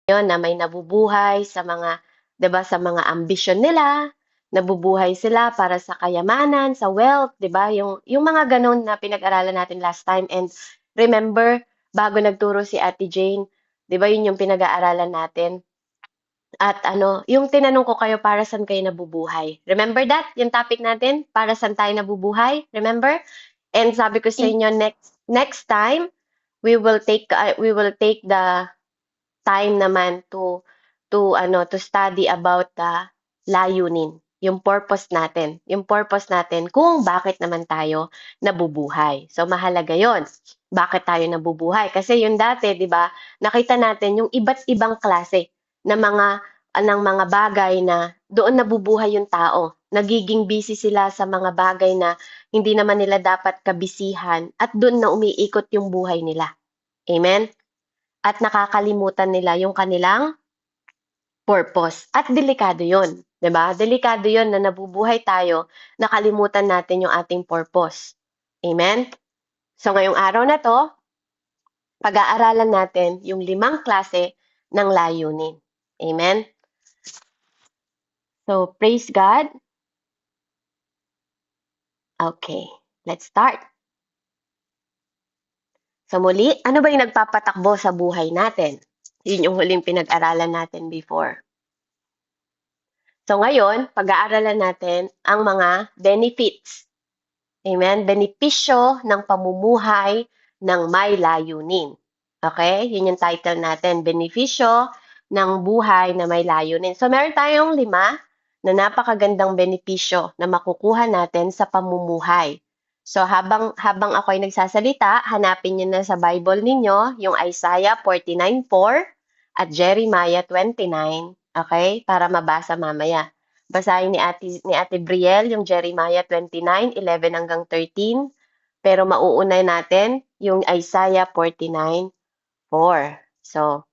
Yun na may nabubuhay sa mga, 'di ba, sa mga ambisyon nila, nabubuhay sila para sa kayamanan, sa wealth, 'di ba? Yung mga ganun na pinag-aralan natin last time. And remember, bago nagturo si Ate Jane, 'di ba, yun yung pinag-aaralan natin. At ano, yung tinanong ko kayo para saan kayo nabubuhay. Remember that? Yung topic natin, para saan tayo nabubuhay? Remember? And sabi ko sa Y- inyo, next time we will take the time naman to study about the layunin, yung purpose natin kung bakit naman tayo nabubuhay. So mahalaga 'yon. Bakit tayo nabubuhay? Kasi yung dati, 'di ba, nakita natin yung iba't ibang klase ng mga bagay na doon nabubuhay yung tao. Nagiging busy sila sa mga bagay na hindi naman nila dapat kabisihan at doon na umiikot yung buhay nila. Amen? At nakakalimutan nila yung kanilang purpose. At delikado yun, 'di ba? Delikado yun na nabubuhay tayo, nakalimutan natin yung ating purpose. Amen? So ngayong araw na to, pag-aaralan natin yung 5 klase ng layunin. Amen? So praise God. Okay, let's start. So muli, ano ba yung nagpapatakbo sa buhay natin? Yun yung huling pinag-aralan natin before. So ngayon, pag-aaralan natin ang mga benefits. Amen? Benepisyo ng pamumuhay ng may layunin. Okay? Yun yung title natin, Benepisyo ng buhay na may layunin. So meron tayong 5 na napakagandang benepisyo na makukuha natin sa pamumuhay. So habang ako ay nagsasalita, hanapin niyo na sa Bible ninyo yung Isaiah 49:4 at Jeremiah 29, okay? Para mabasa mamaya. Basahin ni Ate Brielle yung Jeremiah 29:11 hanggang 13, pero mauunay natin yung Isaiah 49:4. So,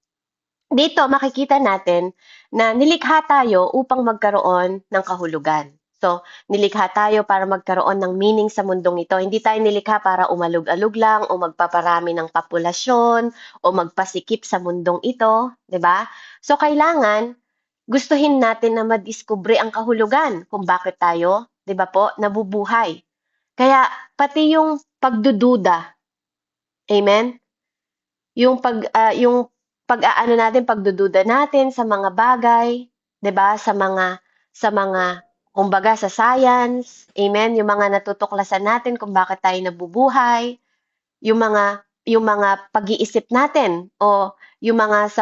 dito makikita natin na nilikha tayo upang magkaroon ng kahulugan. So, nilikha tayo para magkaroon ng meaning sa mundong ito. Hindi tayo nilikha para umalog-alog lang o magpaparami ng populasyon o magpasikip sa mundong ito, 'di ba? So, kailangan gustuhin natin na madiskubre ang kahulugan kung bakit tayo, 'di ba po, nabubuhay. Kaya pati yung pagdududa, amen? Yung pag-aano natin, pagdududa natin sa mga bagay, 'di ba? Sa mga kumbaga sa science, amen? Yung mga natutuklasan natin kung bakit tayo nabubuhay, yung mga pag-iisip natin o yung mga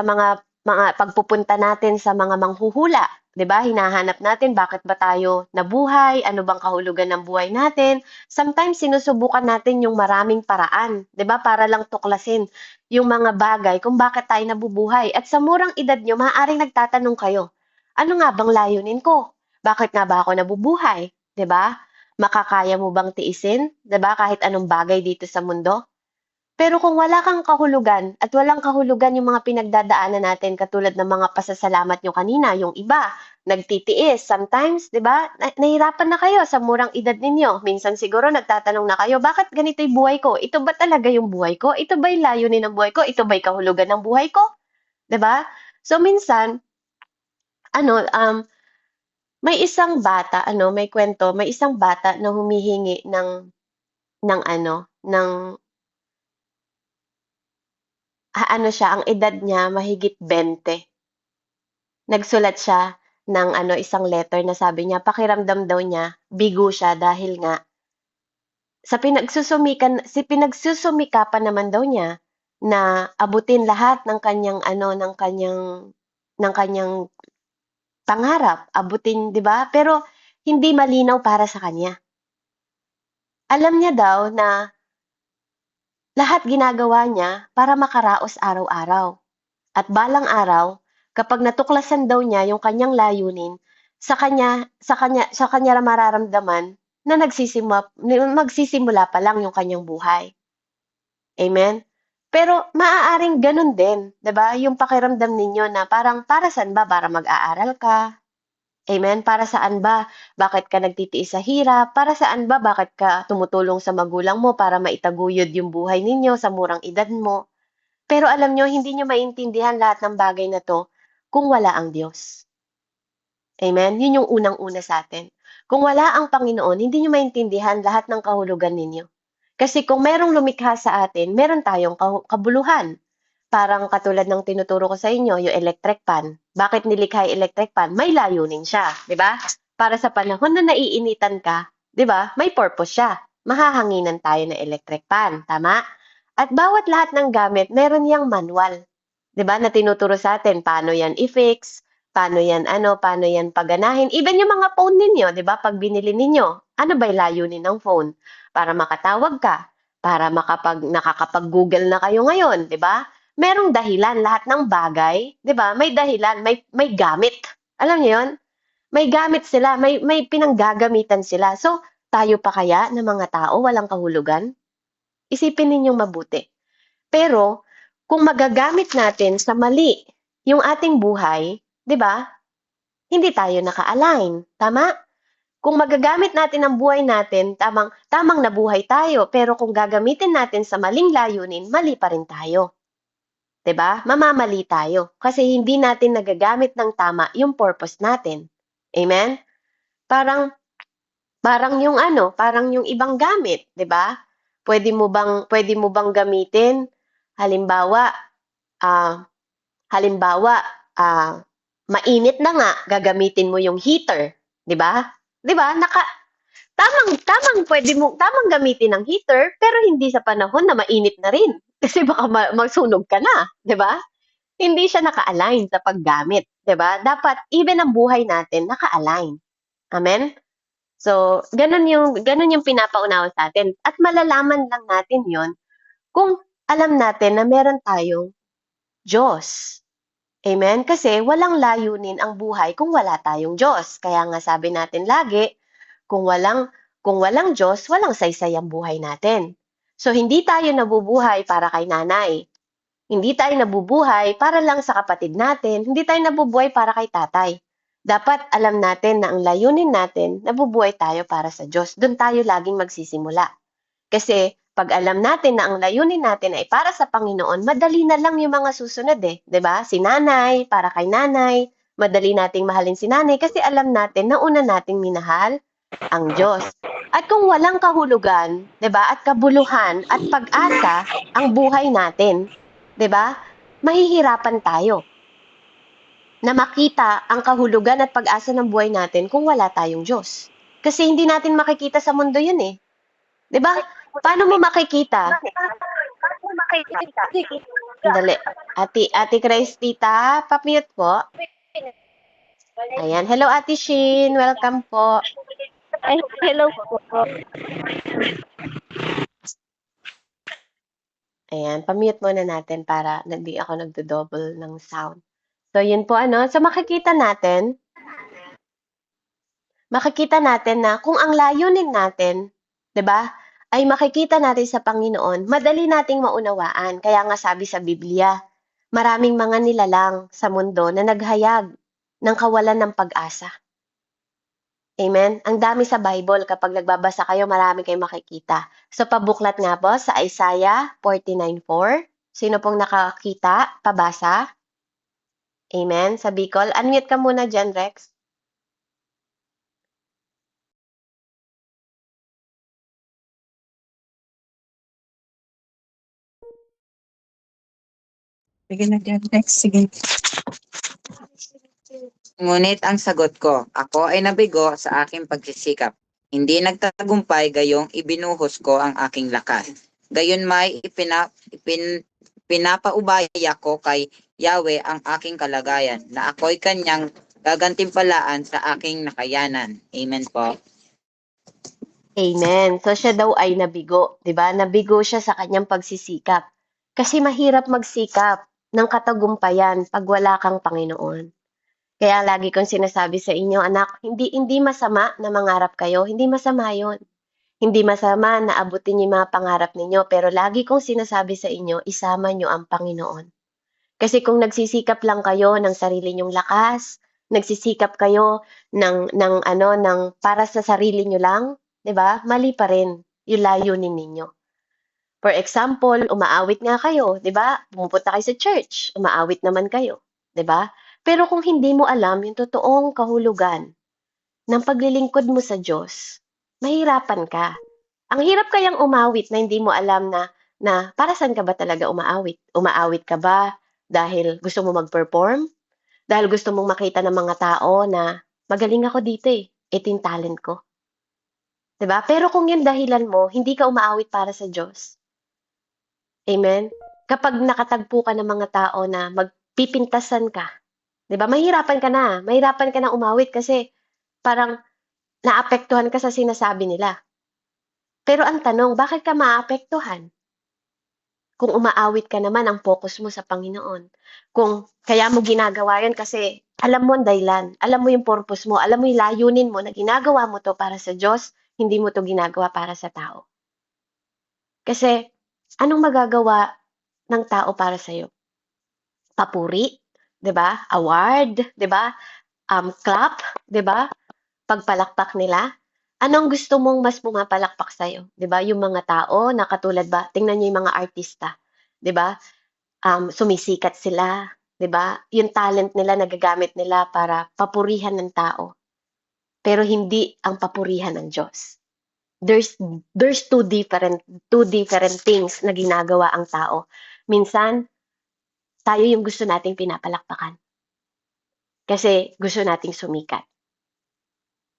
pagpupunta natin sa mga manghuhula, 'di ba? Hinahanap natin bakit ba tayo nabuhay, ano bang kahulugan ng buhay natin. Sometimes sinusubukan natin yung maraming paraan, 'di ba? Para lang tuklasin yung mga bagay kung bakit tayo nabubuhay. At sa murang edad nyo, maaaring nagtatanong kayo, ano nga bang layunin ko? Bakit nga ba ako nabubuhay? 'Di ba? Makakaya mo bang tiisin, 'di ba, kahit anong bagay dito sa mundo? Pero kung wala kang kahulugan at walang kahulugan yung mga pinagdadaanan natin katulad ng mga pasasalamat nyo kanina, yung iba, nagtitiis. Sometimes, di ba, nahirapan na kayo sa murang edad ninyo. Minsan siguro nagtatanong na kayo, bakit ganito yung buhay ko? Ito ba talaga yung buhay ko? Ito ba yung layunin ng buhay ko? Ito ba yung kahulugan ng buhay ko? Di ba? So minsan, ano, may kwento, may isang bata na humihingi ng siya, ang edad niya mahigit 20. Nagsulat siya ng isang letter na sabi niya pakiramdam daw niya bigo siya dahil nga pinagsusumikapan naman daw niya na abutin lahat ng kanyang pangarap, abutin, 'di ba? Pero hindi malinaw para sa kanya. Alam niya daw na lahat ginagawa niya para makaraos araw-araw. At balang araw, kapag natuklasan daw niya yung kanyang layunin, sa kanya mararamdaman na magsisimula pa lang yung kanyang buhay. Amen? Pero maaaring ganun din, 'di ba? Yung pakiramdam ninyo na parang para saan ba? Para mag-aaral ka? Amen? Para saan ba? Bakit ka nagtitiis sa hirap? Para saan ba? Bakit ka tumutulong sa magulang mo para maitaguyod yung buhay ninyo sa murang edad mo? Pero alam nyo, hindi nyo maintindihan lahat ng bagay na to kung wala ang Diyos. Amen? Yun yung unang-una sa atin. Kung wala ang Panginoon, hindi nyo maintindihan lahat ng kahulugan ninyo. Kasi kung merong lumikha sa atin, meron tayong kabuluhan. Parang katulad ng tinuturo ko sa inyo, yung electric pan. Bakit nilikha yung electric pan? May layunin siya, di ba? Para sa panahon na naiinitan ka, di ba? May purpose siya. Mahahanginan tayo ng electric pan, tama? At bawat lahat ng gamit, meron yang manual. Di ba? Na tinuturo sa atin, paano yan i-fix, paano yan paganahin. Even yung mga phone ninyo, di ba? Pag binili ninyo, ano ba yung layunin ng phone? Para makatawag ka, para nakakapag-Google na kayo ngayon, di ba? Merong dahilan lahat ng bagay, 'di ba? May dahilan, may gamit. Alam niyo 'yon? May gamit sila, may pinanggagamitan sila. So, tayo pa kaya na mga tao walang kahulugan? Isipin ninyong mabuti. Pero kung magagamit natin sa mali yung ating buhay, 'di ba? Hindi tayo naka-align, tama? Kung magagamit natin ang buhay natin, tamang nabuhay tayo, pero kung gagamitin natin sa maling layunin, mali pa rin tayo. 'Di ba? Mamamali tayo kasi hindi natin nagagamit ng tama yung purpose natin. Amen? Parang parang yung ibang gamit, 'di ba? Pwede mo bang gamitin halimbawa, ah, halimbawa, ah, mainit na nga, gagamitin mo yung heater, 'di ba? 'Di ba? Tamang gamitin ng heater pero hindi sa panahon na mainit na rin. Kasi baka masunog ka na, 'di ba? Hindi siya naka-align sa paggamit, 'di ba? Dapat even ang buhay natin naka-align. Amen? So, ganun yung pinapaunawa sa atin. At malalaman lang natin 'yon kung alam natin na meron tayong Diyos. Amen? Kasi walang layunin ang buhay kung wala tayong Diyos. Kaya nga sabi natin lagi, kung walang Diyos, walang saysay ang buhay natin. So, hindi tayo nabubuhay para kay nanay. Hindi tayo nabubuhay para lang sa kapatid natin, hindi tayo nabubuhay para kay tatay. Dapat alam natin na ang layunin natin, nabubuhay tayo para sa Diyos. Doon tayo laging magsisimula. Kasi pag alam natin na ang layunin natin ay para sa Panginoon, madali na lang yung mga susunod eh. 'Di ba? Si nanay, para kay nanay, madali nating mahalin si nanay kasi alam natin na una nating minahal ang Diyos. At kung walang kahulugan, 'di ba? At kabuluhan at pag-asa ang buhay natin, 'di ba? Mahihirapan tayo na makita ang kahulugan at pag-asa ng buhay natin kung wala tayong Diyos. Kasi hindi natin makikita sa mundo 'yun eh. 'Di ba? Paano mo makikita? Dali. Ate Cristita, pa-mute po. Ayan. Hello, Ate Shin. Welcome po. Ay, hello po. Ayan. Pa-mute muna natin para hindi ako nagdo-double ng sound. So, yun po So, makikita natin na kung ang layunin natin, 'di ba, ay makikita natin sa Panginoon, madali nating maunawaan. Kaya nga sabi sa Biblia, maraming mga nilalang sa mundo na naghayag ng kawalan ng pag-asa. Amen? Ang dami sa Bible, kapag nagbabasa kayo, marami kayong makikita. So, pabuklat nga po sa Isaiah 49:4. Sino pong nakakita? Pabasa? Amen? Sa Bicol. Unmute ka muna dyan, Rex. Sige na dyan. Next, sige. Ngunit ang sagot ko, ako ay nabigo sa aking pagsisikap. Hindi nagtagumpay gayong ibinuhos ko ang aking lakas. Gayon may pinapaubaya ko kay Yahweh ang aking kalagayan, na ako'y kanyang gagantimpalaan sa aking nakayanan. Amen po. Amen. So, siya daw ay nabigo. 'Di ba? Nabigo siya sa kanyang pagsisikap. Kasi mahirap magsikap ng katagumpayan pag wala kang Panginoon. Kaya lagi kong sinasabi sa inyo, anak, hindi masama na mangarap kayo. Hindi masama 'yon. Hindi masama na abutin niyo yung mga pangarap ninyo, pero lagi kong sinasabi sa inyo, isama niyo ang Panginoon. Kasi kung nagsisikap lang kayo ng sarili niyong lakas, nagsisikap kayo ng para sa sarili niyo lang, 'di ba? Mali pa rin yung layunin ninyo. For example, umaawit nga kayo, 'di ba? Pumupunta kayo sa church, umaawit naman kayo, 'di ba? Pero kung hindi mo alam yung totoong kahulugan ng paglilingkod mo sa Diyos, mahirapan ka. Ang hirap kayang umawit na hindi mo alam na para saan ka ba talaga umaawit? Umaawit ka ba dahil gusto mo mag-perform? Dahil gusto mong makita ng mga tao na magaling ako dito eh. Ito yung talent ko. 'Di ba? Pero kung yung dahilan mo, hindi ka umaawit para sa Diyos. Amen? Kapag nakatagpo ka ng mga tao na magpipintasan ka, 'di ba? Mahirapan ka na. Mahirapan ka na umawit kasi parang naapektuhan ka sa sinasabi nila. Pero ang tanong, bakit ka maapektuhan? Kung umaawit ka naman, ang focus mo sa Panginoon. Kung kaya mo ginagawa yun kasi alam mo ang dahilan, alam mo yung purpose mo, alam mo yung layunin mo na ginagawa mo to para sa Diyos, hindi mo to ginagawa para sa tao. Kasi anong magagawa ng tao para sa'yo? Papuri, 'di ba? Award, 'di ba? Clap, 'di ba? Pagpalakpak nila. Anong gusto mong mas pumapalakpak sa'yo? 'Di ba? Yung mga tao na katulad ba, tingnan niyo yung mga artista, 'di ba? Sumisikat sila, 'di ba? Yung talent nila nagagamit nila para papurihan ng tao, pero hindi ang papurihan ng Diyos. There's two different things na ginagawa ang tao. Minsan, tayo yung gusto nating pinapalakpakan kasi gusto nating sumikat.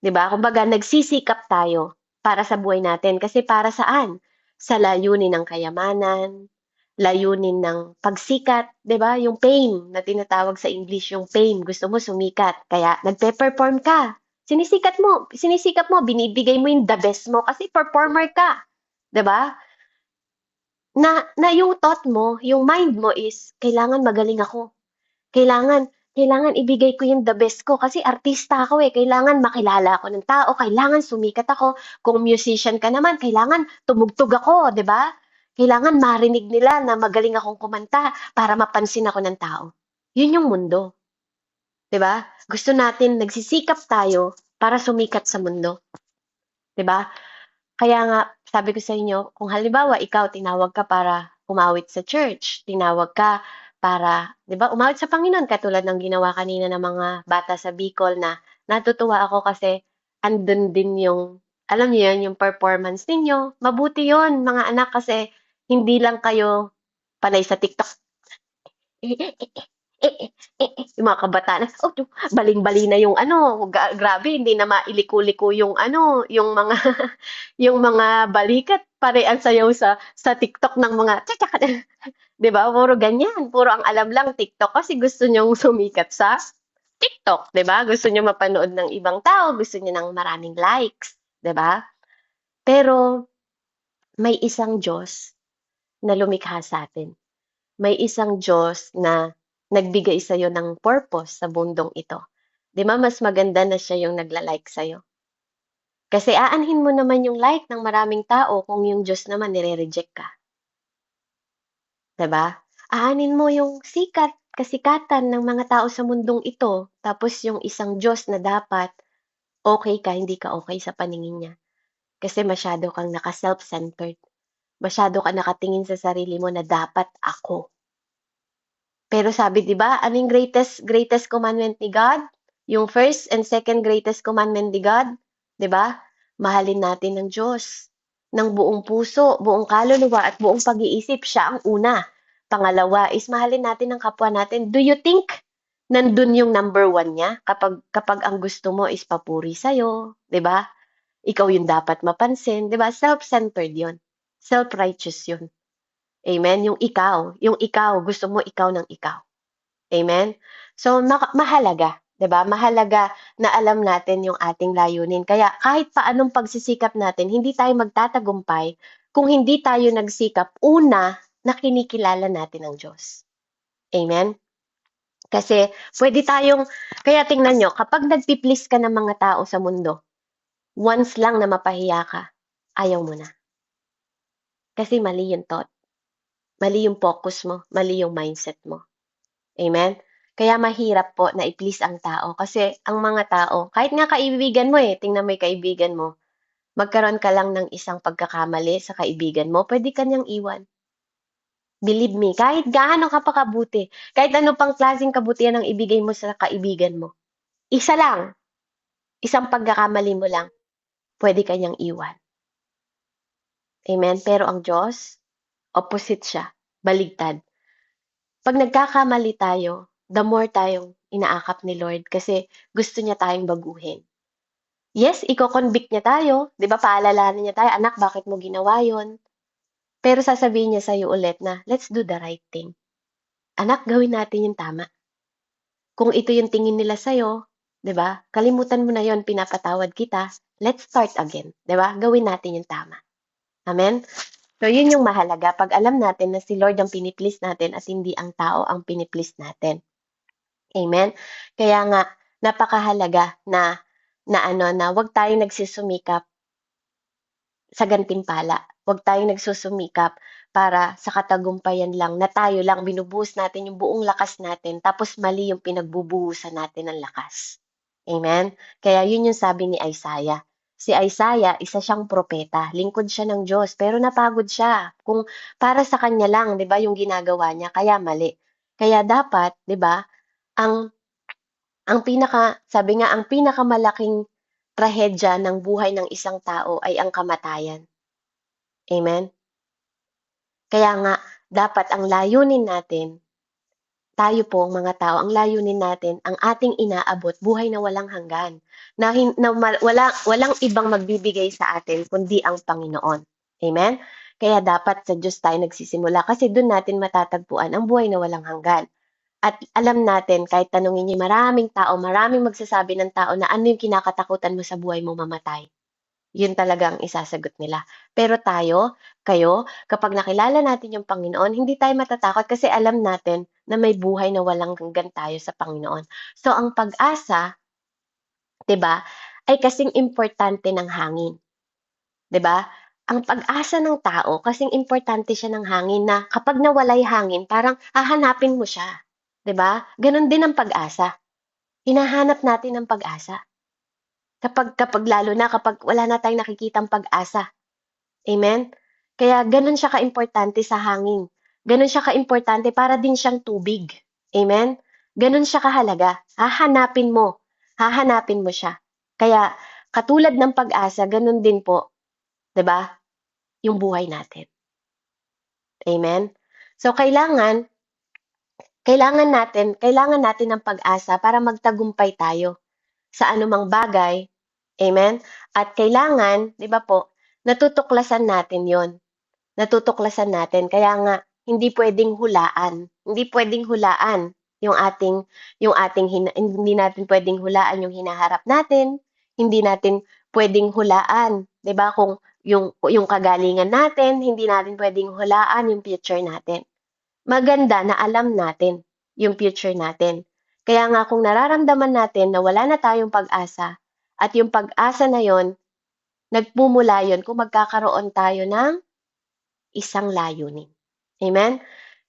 'Di ba? Kumbaga nagsisikap tayo para sa buhay natin kasi para saan? Sa layunin ng kayamanan, layunin ng pagsikat, 'di ba? Yung fame na tinatawag sa English, yung fame, gusto mo sumikat, kaya nagpe-perform ka. Sinisikap mo, binibigay mo yung the best mo kasi performer ka, 'di ba? Na yung thought mo, yung mind mo is kailangan magaling ako. Kailangan ibigay ko yung the best ko kasi artista ako eh. Kailangan makilala ako ng tao, kailangan sumikat ako. Kung musician ka naman, kailangan tumugtog ako, 'di ba? Kailangan marinig nila na magaling akong kumanta para mapansin ako ng tao. Yun yung mundo, 'di ba? Gusto natin nagsisikap tayo para sumikat sa mundo, 'di ba? Kaya nga sabi ko sa inyo, kung halimbawa ikaw tinawag ka para umawit sa church, tinawag ka para, 'di ba, umawit sa Panginoon katulad ng ginawa kanina ng mga bata sa Bicol na natutuwa ako kasi andun din yung, alam niyo yun, yung performance ninyo. Mabuti yun, mga anak, kasi hindi lang kayo panay sa TikTok. Yung mga kabataan, oh, baling-bali na yung ano, grabe, hindi na mailiko-liko yung ano, yung mga yung mga balikat, pare ang sayaw sa TikTok ng mga tsak, 'di ba? Puro ganyan, puro ang alam lang TikTok kasi gusto niyong sumikat sa TikTok, 'di ba? Gusto niyo mapanood ng ibang tao, gusto niyo ng maraming likes, 'di ba? Pero may isang Diyos na lumikha sa atin. May isang Diyos na nagbigay sa'yo ng purpose sa mundong ito. 'Di ba mas maganda na siya yung nagla-like sa'yo? Kasi aanhin mo naman yung like ng maraming tao kung yung Diyos naman nire-reject ka, 'di ba? Aanhin mo yung kasikatan ng mga tao sa mundong ito, tapos yung isang Diyos na dapat okay ka, hindi ka okay sa paningin niya. Kasi masyado kang naka-self-centered. Masyado ka nakatingin sa sarili mo na dapat ako. Pero sabi 'di ba, ano yung greatest commandment ni God? Yung first and second greatest commandment ni God, 'di ba? Mahalin natin ang Diyos ng buong puso, buong kaluluwa at buong pag-iisip. Siya ang una. Pangalawa is mahalin natin ang kapwa natin. Do you think nandun yung number one niya kapag ang gusto mo is papuri sa'yo, 'di ba? Ikaw yung dapat mapansin, 'di ba? Self-centered 'yon. Self-righteous 'yon. Amen? Yung ikaw, gusto mo ikaw ng ikaw. Amen? So, mahalaga, 'di ba? Mahalaga na alam natin yung ating layunin. Kaya kahit paanong pagsisikap natin, hindi tayo magtatagumpay kung hindi tayo nagsikap una na kinikilala natin ang Diyos. Amen? Kasi kaya tingnan nyo, kapag nagpiplease ka ng mga tao sa mundo, once lang na mapahiya ka, ayaw mo na. Kasi mali yung thought. Mali yung focus mo, mali yung mindset mo. Amen? Kaya mahirap po na i-please ang tao kasi ang mga tao, kahit nga kaibigan mo tingnan mo yung kaibigan mo, magkaroon ka lang ng isang pagkakamali sa kaibigan mo, pwede ka niyang iwan. Believe me, kahit gaano ka pa kabuti, kahit ano pang klaseng kabutihan ang ibigay mo sa kaibigan mo, isa lang, isang pagkakamali mo lang, pwede ka niyang iwan. Amen? Pero ang Diyos, opposite siya, baligtad. Pag nagkakamali tayo, the more tayong inaakap ni Lord kasi gusto niya tayong baguhin. Yes, iko-convict niya tayo, 'di ba? Paalalahanan niya tayo, anak, bakit mo ginawa 'yon? Pero sasabihin niya sa'yo ulit na, let's do the right thing. Anak, gawin natin yung tama. Kung ito yung tingin nila sa'yo, 'di ba? Kalimutan mo na 'yon, pinapatawad kita. Let's start again, 'di ba? Gawin natin yung tama. Amen? So, yun yung mahalaga pag alam natin na si Lord ang piniplease natin at hindi ang tao ang piniplease natin. Amen? Kaya nga, napakahalaga na wag tayong nagsusumikap sa gantimpala. Huwag tayong nagsusumikap para sa katagumpayan lang na tayo lang binubuhos natin yung buong lakas natin tapos mali yung pinagbubuhusan natin ng lakas. Amen? Kaya yun yung sabi ni Isaiah. Si Isaiah, isa siyang propeta, lingkod siya ng Diyos, pero napagod siya. Kung para sa kanya lang, 'di ba, yung ginagawa niya, kaya mali. Kaya dapat, 'di ba, ang sabi nga, ang pinakamalaking trahedya ng buhay ng isang tao ay ang kamatayan. Amen? Kaya nga, dapat ang layunin natin, tayo po ang mga tao, ang layunin natin, ang ating inaabot, buhay na walang hanggan. Walang ibang magbibigay sa atin, kundi ang Panginoon. Amen? Kaya dapat sa Diyos tayo nagsisimula kasi doon natin matatagpuan ang buhay na walang hanggan. At alam natin, kahit tanungin niyo maraming tao, maraming magsasabi ng tao na ano yung kinakatakutan mo sa buhay mo mamatay. Yun talaga ang isasagot nila. Pero tayo, kayo, kapag nakilala natin yung Panginoon, hindi tayo matatakot kasi alam natin na may buhay na walang hanggan tayo sa Panginoon. So, ang pag-asa, 'di ba, ay kasing importante ng hangin. 'Di ba? Ang pag-asa ng tao, kasing importante siya ng hangin na kapag nawala yung hangin, parang hahanapin mo siya. 'Di ba? Ganon din ang pag-asa. Hinahanap natin ang pag-asa. Kapag lalo na kapag wala na tayong nakikitang pag-asa. Amen? Kaya gano'n siya kaimportante sa hangin. Gano'n siya kaimportante para din siyang tubig. Amen? Gano'n siya kahalaga. Hahanapin mo siya. Kaya katulad ng pag-asa, gano'n din po, 'di ba? Yung buhay natin. Amen? So kailangan natin ng pag-asa para magtagumpay tayo sa anumang bagay. Amen? At kailangan, 'di ba po, natutuklasan natin 'yon. Natutuklasan natin. Kaya nga, hindi pwedeng hulaan. Hindi pwedeng hulaan hindi natin pwedeng hulaan yung hinaharap natin. Hindi natin pwedeng hulaan, 'di ba? Kung yung kagalingan natin, hindi natin pwedeng hulaan yung future natin. Maganda na alam natin yung future natin. Kaya nga kung nararamdaman natin na wala na tayong pag-asa at yung pag-asa na yon, nagmumula yon kung magkakaroon tayo ng isang layunin. Amen?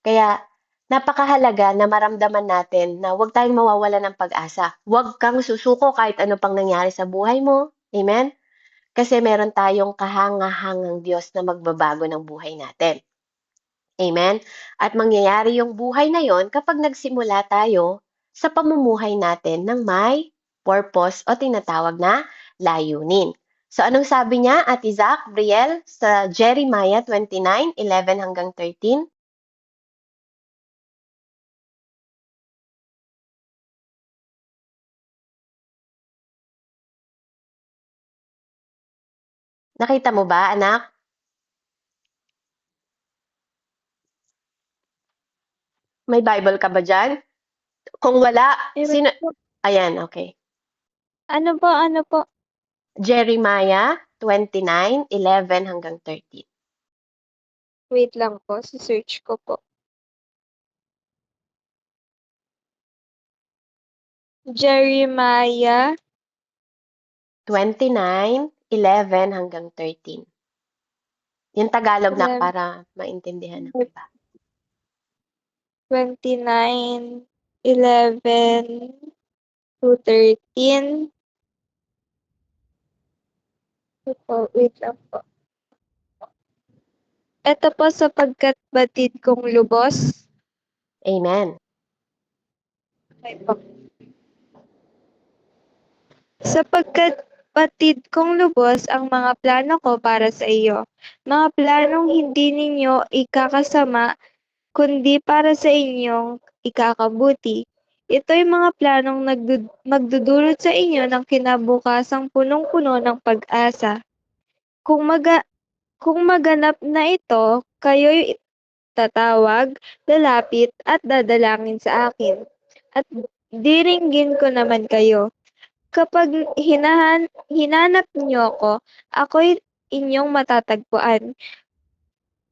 Kaya napakahalaga na maramdaman natin na huwag tayong mawawalan ng pag-asa. Huwag kang susuko kahit ano pang nangyari sa buhay mo. Amen? Kasi meron tayong kahangahangang Diyos na magbabago ng buhay natin. Amen? At mangyayari yung buhay na yon kapag nagsimula tayo sa pamumuhay natin ng may purpose o tinatawag na layunin. So anong sabi niya, Ate Zach, Brielle, sa Jeremiah 29:11 hanggang 13? Nakita mo ba, anak? May Bible ka ba dyan? Kung wala, sino? Ayan, okay. Ano po? Jeremiah 29:11 hanggang 13. Wait lang po, search ko po. Jeremiah 29:11 hanggang 13. Yung Tagalog na 11, para maintindihan ng iba. 29:11 to 13. Opo, wait lang po. Ito po sapagkat batid kong lubos. Amen. Okay po. Sapagkat batid kong lubos ang mga plano ko para sa iyo. Mga planong hindi ninyo ikakasama, kundi para sa inyong ikakabuti. Ito'y mga planong magdudulot sa inyo ng kinabukasang punong-puno ng pag-asa. Kung maganap na ito, kayo'y tatawag, lalapit at dadalangin sa akin. At diringgin ko naman kayo. Kapag hinanap niyo ako'y inyong matatagpuan.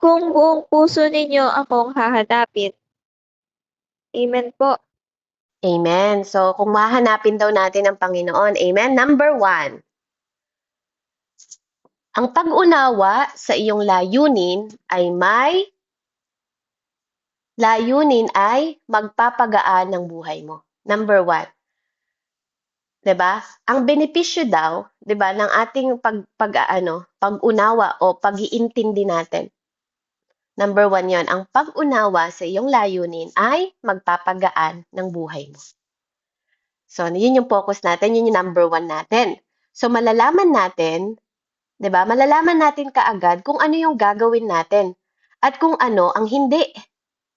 Kung buong puso ninyo akong hahanapin. Amen po. Amen. So, kung mahanapin daw natin ang Panginoon, amen. Number 1, ang pag-unawa sa iyong layunin magpapagaan ng buhay mo. Number 1. 'Di ba? Ang benepisyo daw, 'di ba, ng ating pag-unawa o pag-iintindi natin. Number 1 'yon, ang pag-unawa sa iyong layunin ay magpapagaan ng buhay mo. So, yun yung focus natin, yun yung number 1 natin. So, malalaman natin, 'di ba? Malalaman natin kaagad kung ano yung gagawin natin at kung ano ang hindi.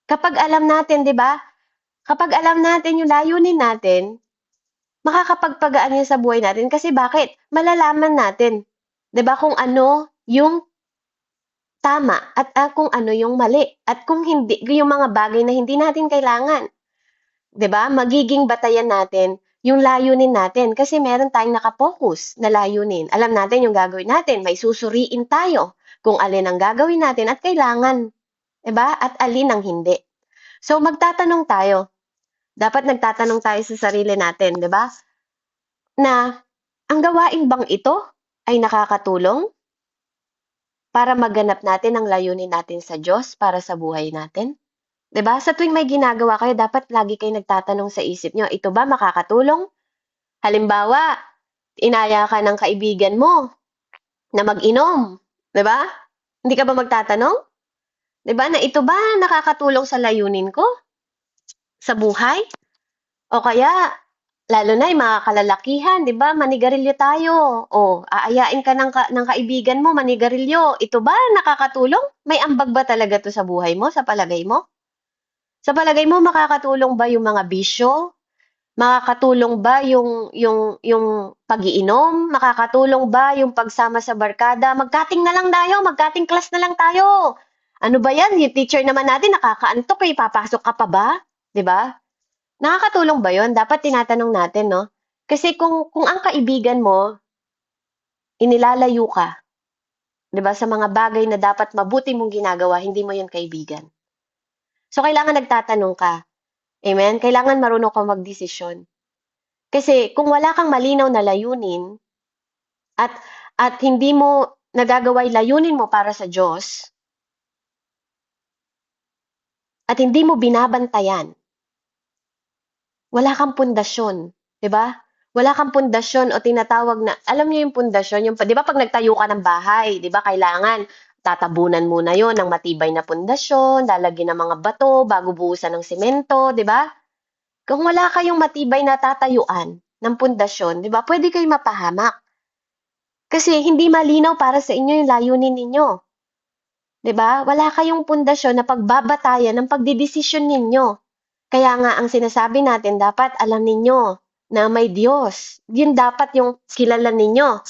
Kapag alam natin, 'di ba? Kapag alam natin yung layunin natin, makakapagpagaan yan sa buhay natin kasi bakit? Malalaman natin, 'di ba, kung ano yung tama at kung ano yung mali at kung hindi yung mga bagay na hindi natin kailangan. 'Di ba? Magiging batayan natin yung layunin natin kasi meron tayong nakapokus na layunin. Alam natin yung gagawin natin, may susuriin tayo kung alin ang gagawin natin at kailangan, 'di ba? At alin ang hindi. So magtatanong tayo. Dapat nagtatanong tayo sa sarili natin, 'di ba? Na ang gawain bang ito ay nakakatulong para maganap natin ang layunin natin sa Diyos para sa buhay natin? 'Di ba? Sa tuwing may ginagawa kayo, dapat lagi kayo nagtatanong sa isip nyo, ito ba makakatulong? Halimbawa, inaya ka ng kaibigan mo na mag-inom, 'di ba? Hindi ka ba magtatanong? 'Di ba, na ito ba nakakatulong sa layunin ko sa buhay? O kaya, lalo na yung mga kalalakihan, 'di ba? Manigarilyo tayo. O, aayain ka ng kaibigan mo, manigarilyo. Ito ba nakakatulong? May ambag ba talaga 'to sa buhay mo, sa palagay mo? Sa palagay mo, makakatulong ba yung mga bisyo? Makakatulong ba yung pag-iinom? Makakatulong ba yung pagsama sa barkada? Magkating na lang tayo, magkating class na lang tayo. Ano ba yan? Yung teacher naman natin nakakaantok eh, papasok ka pa ba? 'Di ba? Nakakatulong ba 'yon? Dapat tinatanong natin, no? Kasi kung ang kaibigan mo, inilalayo ka, 'di ba, sa mga bagay na dapat mabuti mong ginagawa, hindi mo 'yon kaibigan. So, kailangan nagtatanong ka. Amen? Kailangan marunong kang magdesisyon. Kasi kung wala kang malinaw na layunin at hindi mo nagagawa yung layunin mo para sa Diyos at hindi mo binabantayan, wala kang pundasyon, 'di ba? Wala kang pundasyon o tinatawag na, alam niyo yung pundasyon, yung 'di ba pag nagtayo ka ng bahay, 'di ba kailangan tatabunan muna 'yon ng matibay na pundasyon, lalagyan ng mga bato bago buhusan ng semento, 'di ba? Kung wala kayong matibay na tatayuan ng pundasyon, 'di ba? Pwede kayong mapahamak. Kasi hindi malinaw para sa inyo yung layunin ninyo. 'Di ba? Wala kayong pundasyon na pagbabatayan ng pagdedesisyon ninyo. Kaya nga ang sinasabi natin, dapat alam ninyo na may Diyos. Yun dapat yung kilala ninyo.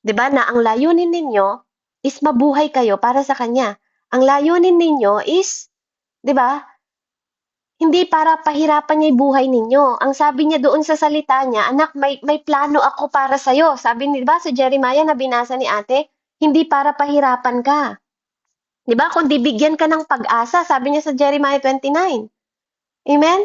'Di ba? Na ang layunin ninyo is mabuhay kayo para sa Kanya. Ang layunin ninyo is, 'di ba? Hindi para pahirapan niya yung buhay ninyo. Ang sabi niya doon sa salita niya, anak, may plano ako para sa'yo. Sabi niya, 'di ba, sa Jeremiah na binasa ni ate, hindi para pahirapan ka. 'Di ba? Kundi bigyan ka ng pag-asa, sabi niya sa Jeremiah 29. Amen?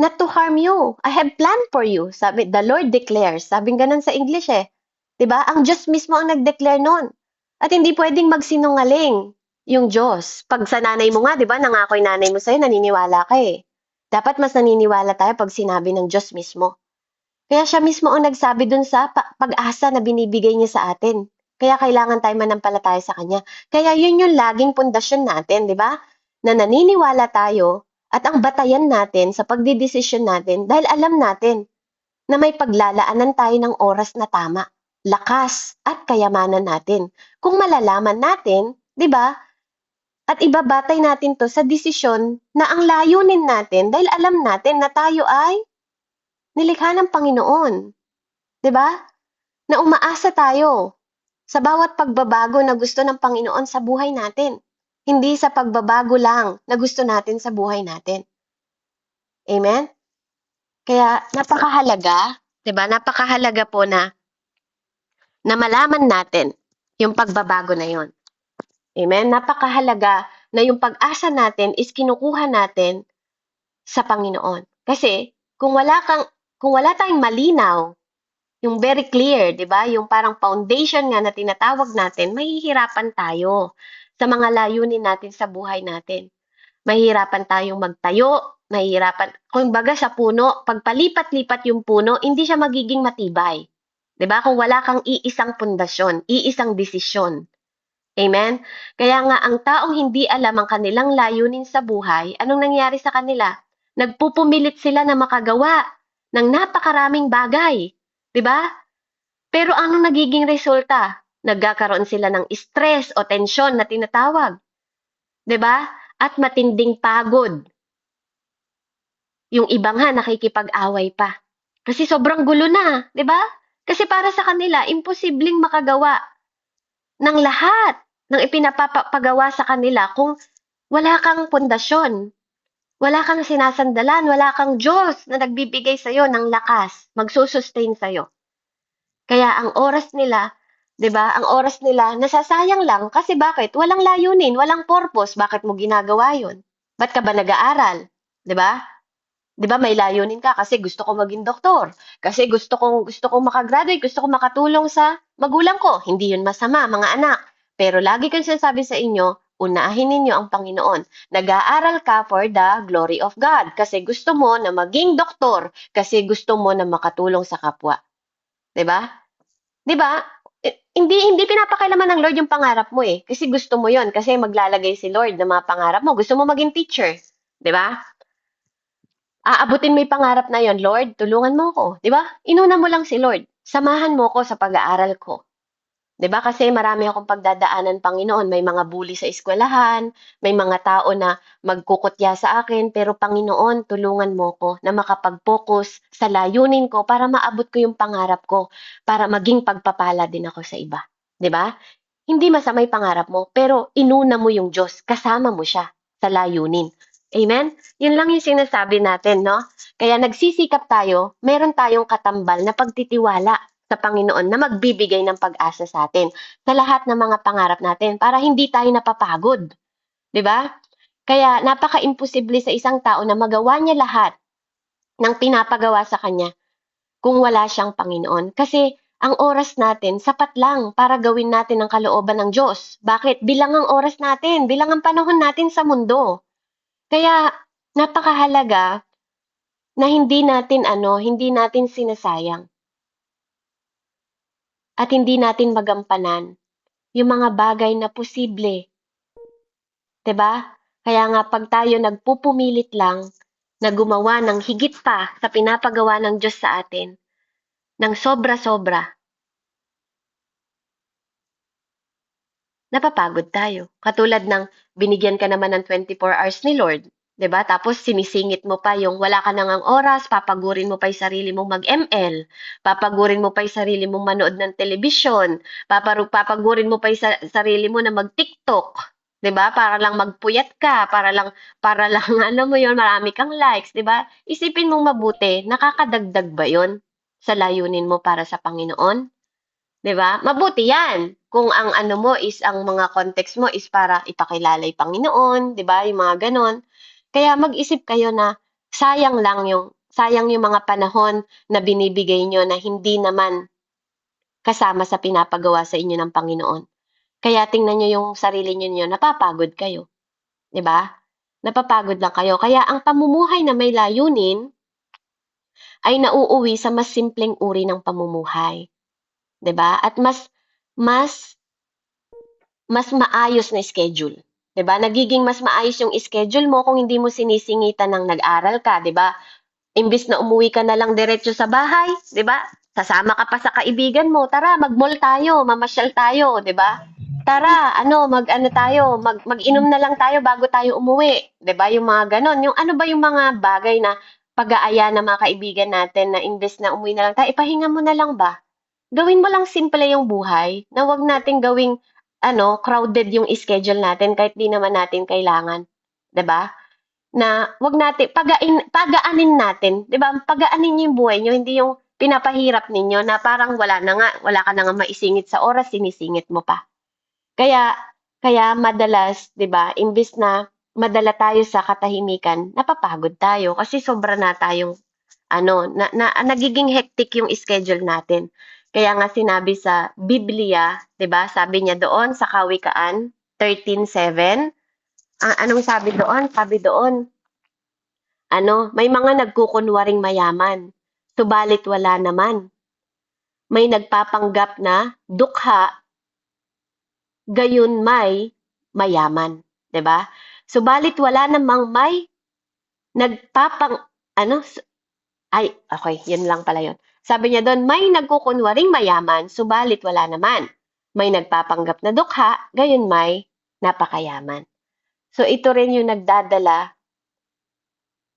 Not to harm you. I have planned for you. Sabi, the Lord declares. Sabi ganun sa English eh. 'Di ba? Ang Diyos mismo ang nag-declare nun. At hindi pwedeng magsinungaling yung Diyos. Pag sa nanay mo nga, 'di ba, nangako yung nanay mo sa'yo, naniniwala ka eh. Dapat mas naniniwala tayo pag sinabi ng Diyos mismo. Kaya siya mismo ang nagsabi dun sa pag-asa na binibigay niya sa atin. Kaya kailangan tayo manampalataya sa Kanya. Kaya yun yung laging pundasyon natin, di ba? Na naniniwala tayo at ang batayan natin sa pagdidesisyon natin dahil alam natin na may paglalaanan tayo ng oras na tama, lakas at kayamanan natin. Kung malalaman natin, di ba? At ibabatay natin to sa desisyon na ang layunin natin dahil alam natin na tayo ay nilikha ng Panginoon. 'Di ba? Na umaasa tayo sa bawat pagbabago na gusto ng Panginoon sa buhay natin. Hindi sa pagbabago lang na gusto natin sa buhay natin. Amen? Kaya napakahalaga, 'di ba? Napakahalaga po na malaman natin yung pagbabago na yon. Amen? Napakahalaga na yung pag-asa natin is kinukuha natin sa Panginoon. Kasi kung wala tayong malinaw, yung very clear, 'di ba? Yung parang foundation nga na tinatawag natin, mahihirapan tayo sa mga layunin natin sa buhay natin. Mahihirapan tayong magtayo, kumbaga sa puno, pagpalipat-lipat yung puno, hindi siya magiging matibay. 'Di ba? Kung wala kang iisang pundasyon, iisang desisyon. Amen? Kaya nga ang taong hindi alam ang kanilang layunin sa buhay, anong nangyari sa kanila? Nagpupumilit sila na makagawa ng napakaraming bagay. 'Di ba? Pero anong nagiging resulta? Nagkakaroon sila ng stress o tensyon na tinatawag. 'Di ba? At matinding pagod. Yung iba nga nakikipag-away pa. Kasi sobrang gulo na, 'di ba? Kasi para sa kanila, imposibleng makagawa ng lahat ng ipinapagawa sa kanila kung wala kang pundasyon, wala kang sinasandalan, wala kang Diyos na nagbibigay sa'yo ng lakas, magsusustain sa'yo. Kaya ang oras nila, 'di ba? Ang oras nila nasasayang lang kasi bakit? Walang layunin, walang purpose. Bakit mo ginagawa 'yon? Ba't ka ba nag-aaral? 'Di ba? 'Di ba may layunin ka kasi gusto ko maging doktor, kasi gusto kong makagraduate, gusto kong makatulong sa magulang ko. Hindi 'yun masama, mga anak. Pero lagi kong sinasabi sa inyo, unahin ninyo ang Panginoon. Nag-aaral ka for the glory of God kasi gusto mo na maging doktor, kasi gusto mo na makatulong sa kapwa. 'Di ba? 'Di ba? Hindi pinapakailaman ng Lord yung pangarap mo eh. Kasi gusto mo 'yon, kasi maglalagay si Lord ng mga pangarap mo. Gusto mo maging teacher, 'di ba? Aabutin mo yung pangarap na 'yon, Lord, tulungan mo ako, 'di ba? Inuna mo lang si Lord. Samahan mo ko sa pag-aaral ko. 'Di ba? Kasi marami akong pagdadaanan, Panginoon. May mga bully sa eskwelahan, may mga tao na magkukutya sa akin, pero Panginoon, tulungan mo ko na makapag-focus sa layunin ko para maabot ko yung pangarap ko, para maging pagpapala din ako sa iba. 'Di ba? Hindi masama yung pangarap mo, pero inuna mo yung Diyos, kasama mo siya sa layunin. Amen? Yun lang yung sinasabi natin, no? Kaya nagsisikap tayo, meron tayong katambal na pagtitiwala sa Panginoon na magbibigay ng pag-asa sa atin sa lahat ng mga pangarap natin para hindi tayo napapagod. 'Di ba? Kaya napaka-imposible sa isang tao na magawa niya lahat ng pinapagawa sa kanya kung wala siyang Panginoon. Kasi ang oras natin sapat lang para gawin natin ang kalooban ng Diyos. Bakit? Bilang ang oras natin, bilang ang panahon natin sa mundo. Kaya napakahalaga na hindi natin sinasayang at hindi natin magampanan yung mga bagay na posible, 'di ba? Kaya nga pag tayo nagpupumilit lang na gumawa ng higit pa sa pinapagawa ng Diyos sa atin, ng sobra-sobra, napapagod tayo. Katulad ng binigyan ka naman ng 24 hours ni Lord, 'di ba? Tapos sinisingit mo pa yung wala ka nang oras, papagurin mo pa yung sarili mong mag-ML, papagurin mo pa yung sarili mong manood ng telebisyon, papagurin mo pa yung sarili mo na mag-TikTok, 'di ba? Para lang magpuyat ka, para lang ano mo yon, marami kang likes, 'di ba? Isipin mong mabuti, nakakadagdag ba yon sa layunin mo para sa Panginoon? 'Di ba? Mabuti 'yan kung ang ano mo is ang mga context mo is para ipakilala yung Panginoon, 'di ba? Yung mga gano'n. Kaya mag-isip kayo na sayang yung mga panahon na binibigay niyo na hindi naman kasama sa pinapagawa sa inyo ng Panginoon. Kaya tingnan niyo yung sarili niyo, napapagod kayo, 'di ba? Napapagod lang kayo. Kaya ang pamumuhay na may layunin ay nauuwi sa mas simpleng uri ng pamumuhay. 'Di ba? At mas mas maayos na schedule. 'Di ba? Nagiging mas maayos yung schedule mo kung hindi mo sinisingitan ng nag-aral ka, 'di ba? Imbis na umuwi ka na lang diretso sa bahay, 'di ba? Sasama ka pa sa kaibigan mo, tara mag-mall tayo, mamasyal tayo, 'di ba? Tara, mag-ano tayo, mag-inom na lang tayo bago tayo umuwi, 'di ba? Yung mga ganon. Yung ano ba yung mga bagay na pag-aaya ng mga kaibigan natin na imbes na umuwi na lang tayo, ipahinga mo na lang ba? Gawin mo lang simple yung buhay, na wag nating gawing crowded yung schedule natin kahit di naman natin kailangan, 'di ba? Na wag natin pagaanin natin, 'di ba? Pagaanin niyo yung buhay niyo, hindi yung pinapahirap ninyo na parang wala ka na nga maisingit sa oras, sinisingit mo pa. Kaya kaya madalas, 'di ba, imbes na madala tayo sa katahimikan, napapagod tayo kasi sobra na tayong nagiging hectic yung schedule natin. Kaya nga sinabi sa Biblia, 'di ba? Sabi niya doon sa Kawikaan 13:7, anong sabi doon? Sabi doon, may mga nagkukunwaring mayaman, subalit wala naman. May nagpapanggap na dukha, gayon may mayaman, 'di ba? Subalit wala namang may nagpapang ano ay okay, yun lang pala yun. Sabi niya doon, may nagkukunwaring mayaman, subalit wala naman. May nagpapanggap na dukha, gayon may napakayaman. So ito rin yung nagdadala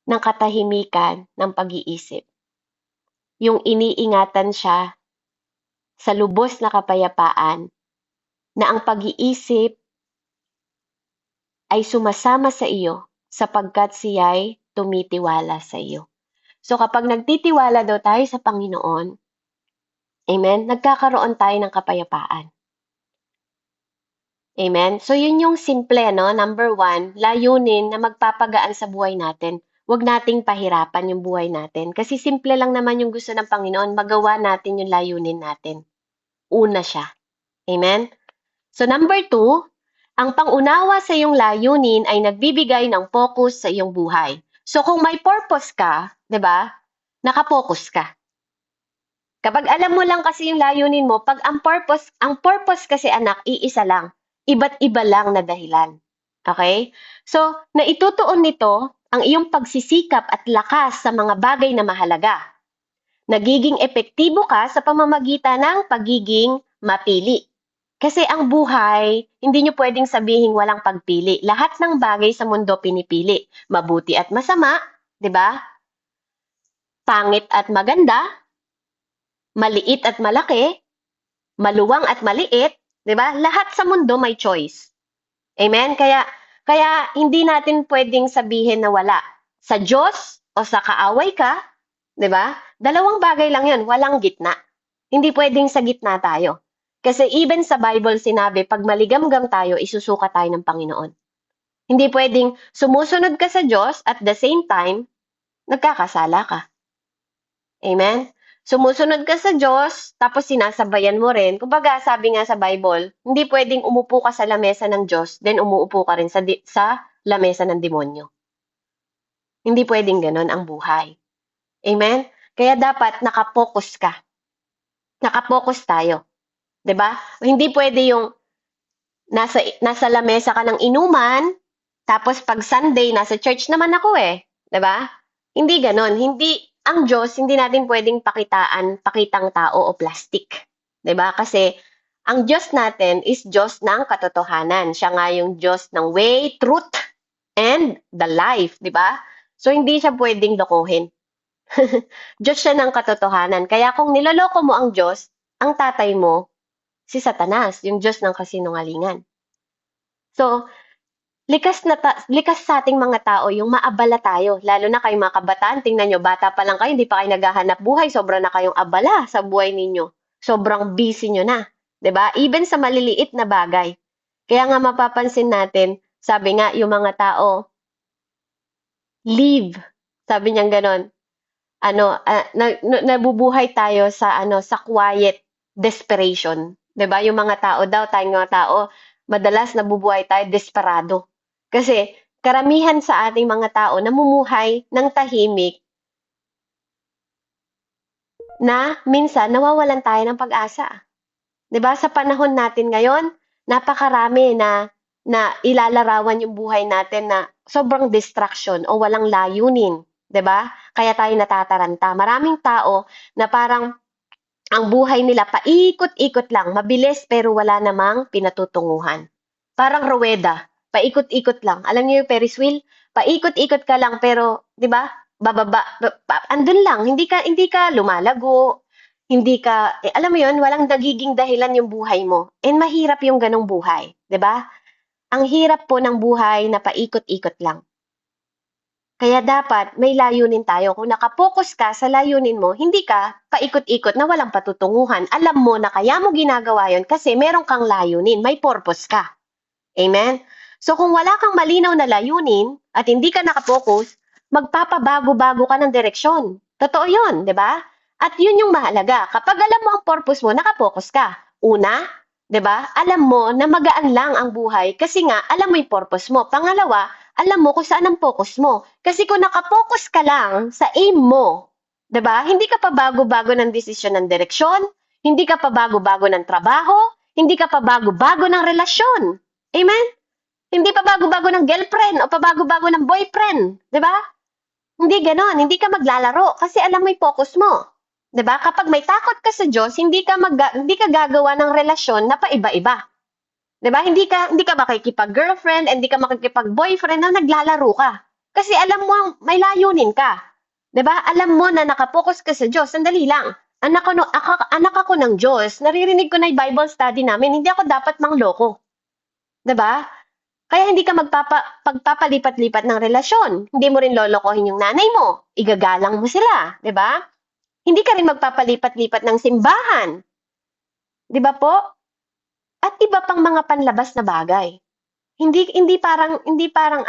ng katahimikan ng pag-iisip. Yung iniingatan siya sa lubos na kapayapaan na ang pag-iisip ay sumasama sa iyo sapagkat siya'y tumitiwala sa iyo. So kapag nagtitiwala daw tayo sa Panginoon, amen, nagkakaroon tayo ng kapayapaan. Amen? So yun yung simple, number 1, layunin na magpapagaan sa buhay natin. Huwag nating pahirapan yung buhay natin. Kasi simple lang naman yung gusto ng Panginoon, magawa natin yung layunin natin. Una siya. Amen? So number 2, ang pangunawa sa iyong layunin ay nagbibigay ng focus sa iyong buhay. So kung may purpose ka, 'di ba? Naka-focus ka. Kapag alam mo lang kasi yung layunin mo, pag ang purpose kasi anak, iisa lang. Iba't iba lang na dahilan. Okay? So, naitutuon nito ang iyong pagsisikap at lakas sa mga bagay na mahalaga. Nagiging epektibo ka sa pamamagitan ng pagiging mapili. Kasi ang buhay, hindi nyo pwedeng sabihin walang pagpili. Lahat ng bagay sa mundo pinipili. Mabuti at masama, 'di ba? Pangit at maganda, maliit at malaki, maluwang at maliit, 'di ba? Lahat sa mundo may choice. Amen? Kaya hindi natin pwedeng sabihin na wala. Sa Diyos o sa kaaway ka, 'di ba? Dalawang bagay lang 'yun, walang gitna. Hindi pwedeng sa gitna tayo. Kasi even sa Bible sinabi, pag maligamgam tayo, isusuka tayo ng Panginoon. Hindi pwedeng sumusunod ka sa Diyos at the same time, nagkakasala ka. Amen? Sumusunod ka sa Diyos, tapos sinasabayan mo rin. Kumbaga, sabi nga sa Bible, hindi pwedeng umupo ka sa lamesa ng Diyos, then umuupo ka rin sa lamesa ng demonyo. Hindi pwedeng ganon ang buhay. Amen? Kaya dapat nakapokus ka. Nakapokus tayo. 'Di ba? Hindi pwede yung nasa lamesa ka ng inuman, tapos pag Sunday nasa church naman ako 'di ba? Hindi ganoon. Ang Diyos hindi natin pwedeng pakitang tao o plastic. 'Di ba? Kasi ang Diyos natin is Diyos ng katotohanan. Siya nga yung Diyos ng way, truth, and the life, 'di ba? So hindi siya pwedeng lokohin. Diyos siya ng katotohanan. Kaya kung niloloko mo ang Diyos, ang tatay mo si Satanas, yung Diyos ng kasinungalingan. So, likas sa ating mga tao yung maabala tayo, lalo na kayong mga kabataan. Tingnan nyo, bata pa lang kayo, hindi pa kayo naghahanap buhay, sobrang na kayong abala sa buhay ninyo. Sobrang busy nyo na. 'Di ba? Even sa maliliit na bagay. Kaya nga mapapansin natin, sabi nga yung mga tao, live. Sabi niyang ganon. Nabubuhay tayo sa quiet desperation. 'Di ba? Yung mga tao daw, tayong mga tao, madalas nabubuhay tayo desperado. Kasi karamihan sa ating mga tao namumuhay ng tahimik na minsan nawawalan tayo ng pag-asa. 'Di ba sa panahon natin ngayon, napakarami na ilalarawan yung buhay natin na sobrang distraction o walang layunin, 'di ba? Kaya tayo natataranta. Maraming tao na parang ang buhay nila paikot-ikot lang, mabilis pero wala namang pinatutunguhan. Parang ruweda, paikot-ikot lang. Alam niyo yung Ferris wheel? Paikot-ikot ka lang pero, 'di ba? Andun lang, hindi ka lumalago, hindi ka alam mo 'yun, walang nagiging dahilan yung buhay mo. And mahirap yung ganong buhay, 'di ba? Ang hirap po ng buhay na paikot-ikot lang. Kaya dapat may layunin tayo. Kung nakapokus ka sa layunin mo, hindi ka paikot-ikot na walang patutunguhan. Alam mo na kaya mo ginagawa yon kasi meron kang layunin, may purpose ka. Amen? So kung wala kang malinaw na layunin at hindi ka nakapokus, magpapabago-bago ka ng direksyon. Totoo yun, di ba? At yun yung mahalaga. Kapag alam mo ang purpose mo, nakapokus ka. Una, di ba? Alam mo na magaan lang ang buhay kasi nga alam mo yung purpose mo. Pangalawa, alam mo kung saan ang focus mo. Kasi kung nakapokus ka lang sa aim mo, 'di ba? Hindi ka pa bago-bago ng desisyon ng direksyon, hindi ka pa bago-bago ng trabaho, hindi ka pa bago-bago ng relasyon. Amen? Hindi pa bago-bago ng girlfriend o pa bago-bago ng boyfriend, 'di ba? Hindi gano'n, hindi ka maglalaro kasi alam mo 'yung focus mo. 'Di ba? Kapag may takot ka sa Diyos, hindi ka gagawa ng relasyon na paiba-iba. 'Di ba? Hindi ka makikipag-girlfriend, hindi ka makikipag-boyfriend na naglalaro ka. Kasi alam mo may layunin ka. 'Di ba? Alam mo na nakapokus ka sa Diyos. Sandali lang. Anak ako ng Diyos. Naririnig ko na 'yung Bible study namin. Hindi ako dapat mangloko. 'Di ba? Kaya hindi ka pagpapalipat-lipat ng relasyon. Hindi mo rin lolokohin yung nanay mo. Igagalang mo sila. 'Di ba? Hindi ka rin magpapalipat-lipat ng simbahan. 'Di ba po? At iba pang mga panlabas na bagay. Hindi parang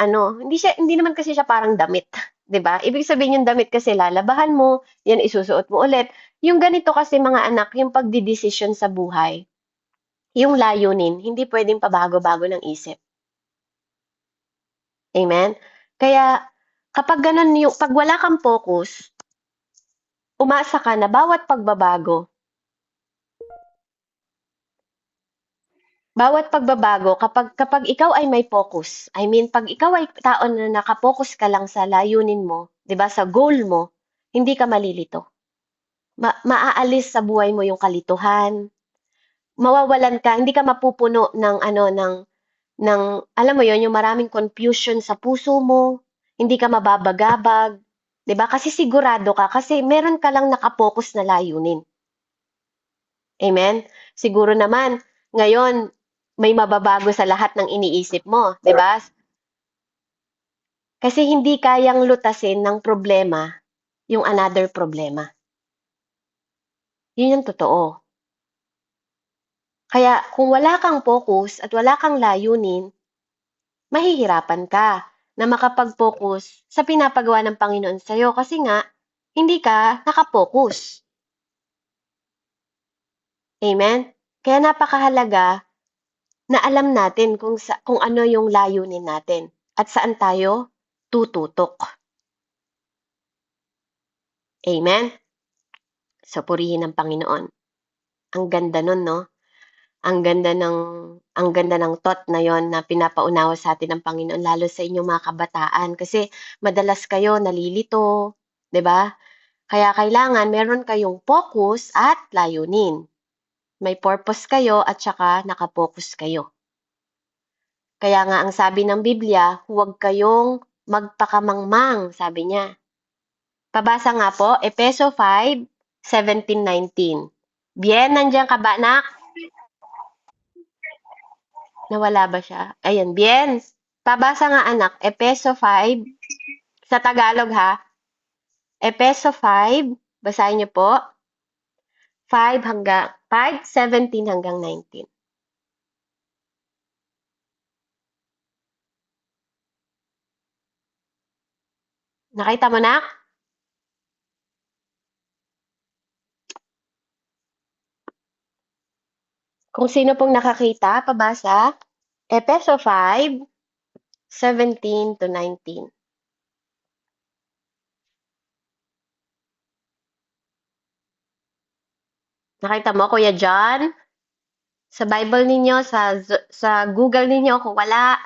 ano, hindi naman kasi siya parang damit, 'di ba? Ibig sabihin yung damit kasi lalabahan mo, 'yan isusuot mo ulit. Yung ganito kasi mga anak, yung pagdedesisyon sa buhay, yung layunin, hindi puwedeng pabago-bago ng isip. Amen? Kaya kapag gano'n 'pag wala kang focus, umasa ka na bawat pagbabago kapag ikaw ay may focus, I mean 'pag ikaw ay tao na naka-focus ka lang sa layunin mo, 'di ba, sa goal mo, hindi ka malilito. Maaalis sa buhay mo yung kalituhan, mawawalan ka, hindi ka mapupuno ng ano, ng alam mo yon yung maraming confusion sa puso mo, hindi ka mababagabag, 'di ba? Kasi sigurado ka kasi meron ka lang naka-focus na layunin. Amen? Siguro naman, ngayon, may mababago sa lahat ng iniisip mo, 'di ba? Kasi hindi kayang lutasin ng problema yung another problema. Yun yung totoo. Kaya kung wala kang focus at wala kang layunin, mahihirapan ka na makapag-focus sa pinapagawa ng Panginoon sa'yo kasi nga, hindi ka nakapokus. Amen? Kaya napakahalaga na alam natin kung ano yung layunin natin at saan tayo tututok. Amen? So, purihin ng Panginoon. Ang ganda nun, no? Ang ganda ng ang ganda ng thought na yon na pinapaunawa sa atin ng Panginoon lalo sa inyong mga kabataan kasi madalas kayo nalilito, 'di ba? Kaya kailangan meron kayong focus at layunin. May purpose kayo at saka naka-focus kayo. Kaya nga ang sabi ng Biblia, huwag kayong magpakamangmang, sabi niya. Pabasa nga po, Efeso 5:17-19. Bien, nandiyan ka ba, anak? Nawala ba siya? Ayan, bien. Pabasa nga anak, Efeso 5, sa Tagalog ha. Efeso 5, basahin niyo po. 5:17 hanggang 19. Nakita mo na? Kung sino pong nakakita, pabasa. Efeso 5:17-19. Nakita mo, Kuya John? Sa Bible ninyo, sa Google ninyo kung wala.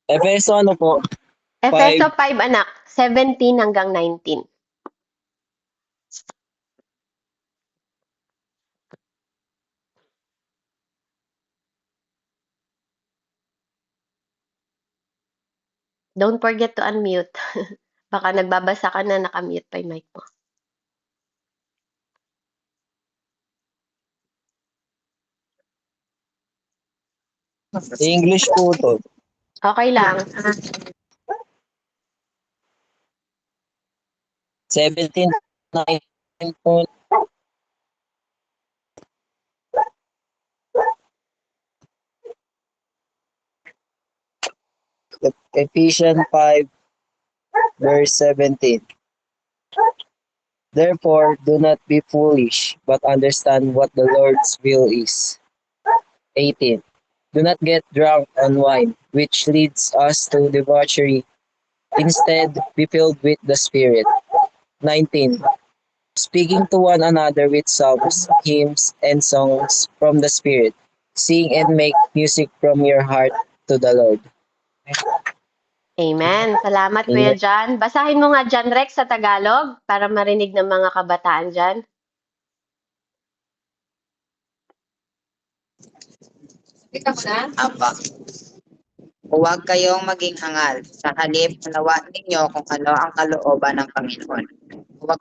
Efeso ano po? Efeso 5 anak, 17 hanggang 19. Don't forget to unmute. Baka nagbabasa ka na, nakamute pa yung mic mo. English po to. Okay lang. 17, 19 po. Ephesians 5, verse 17. Therefore, do not be foolish, but understand what the Lord's will is. 18. Do not get drunk on wine, which leads us to debauchery. Instead, be filled with the Spirit. 19. Speaking to one another with psalms, hymns, and songs from the Spirit. Sing and make music from your heart to the Lord. Amen. Salamat, Kuya John. Basahin mo nga John Rex sa Tagalog para marinig ng mga kabataan dyan. Apa. Huwag kayong maging hangal. Sa halip, unawa ninyo kung ano ang kalooban ng Panginoon. Huwag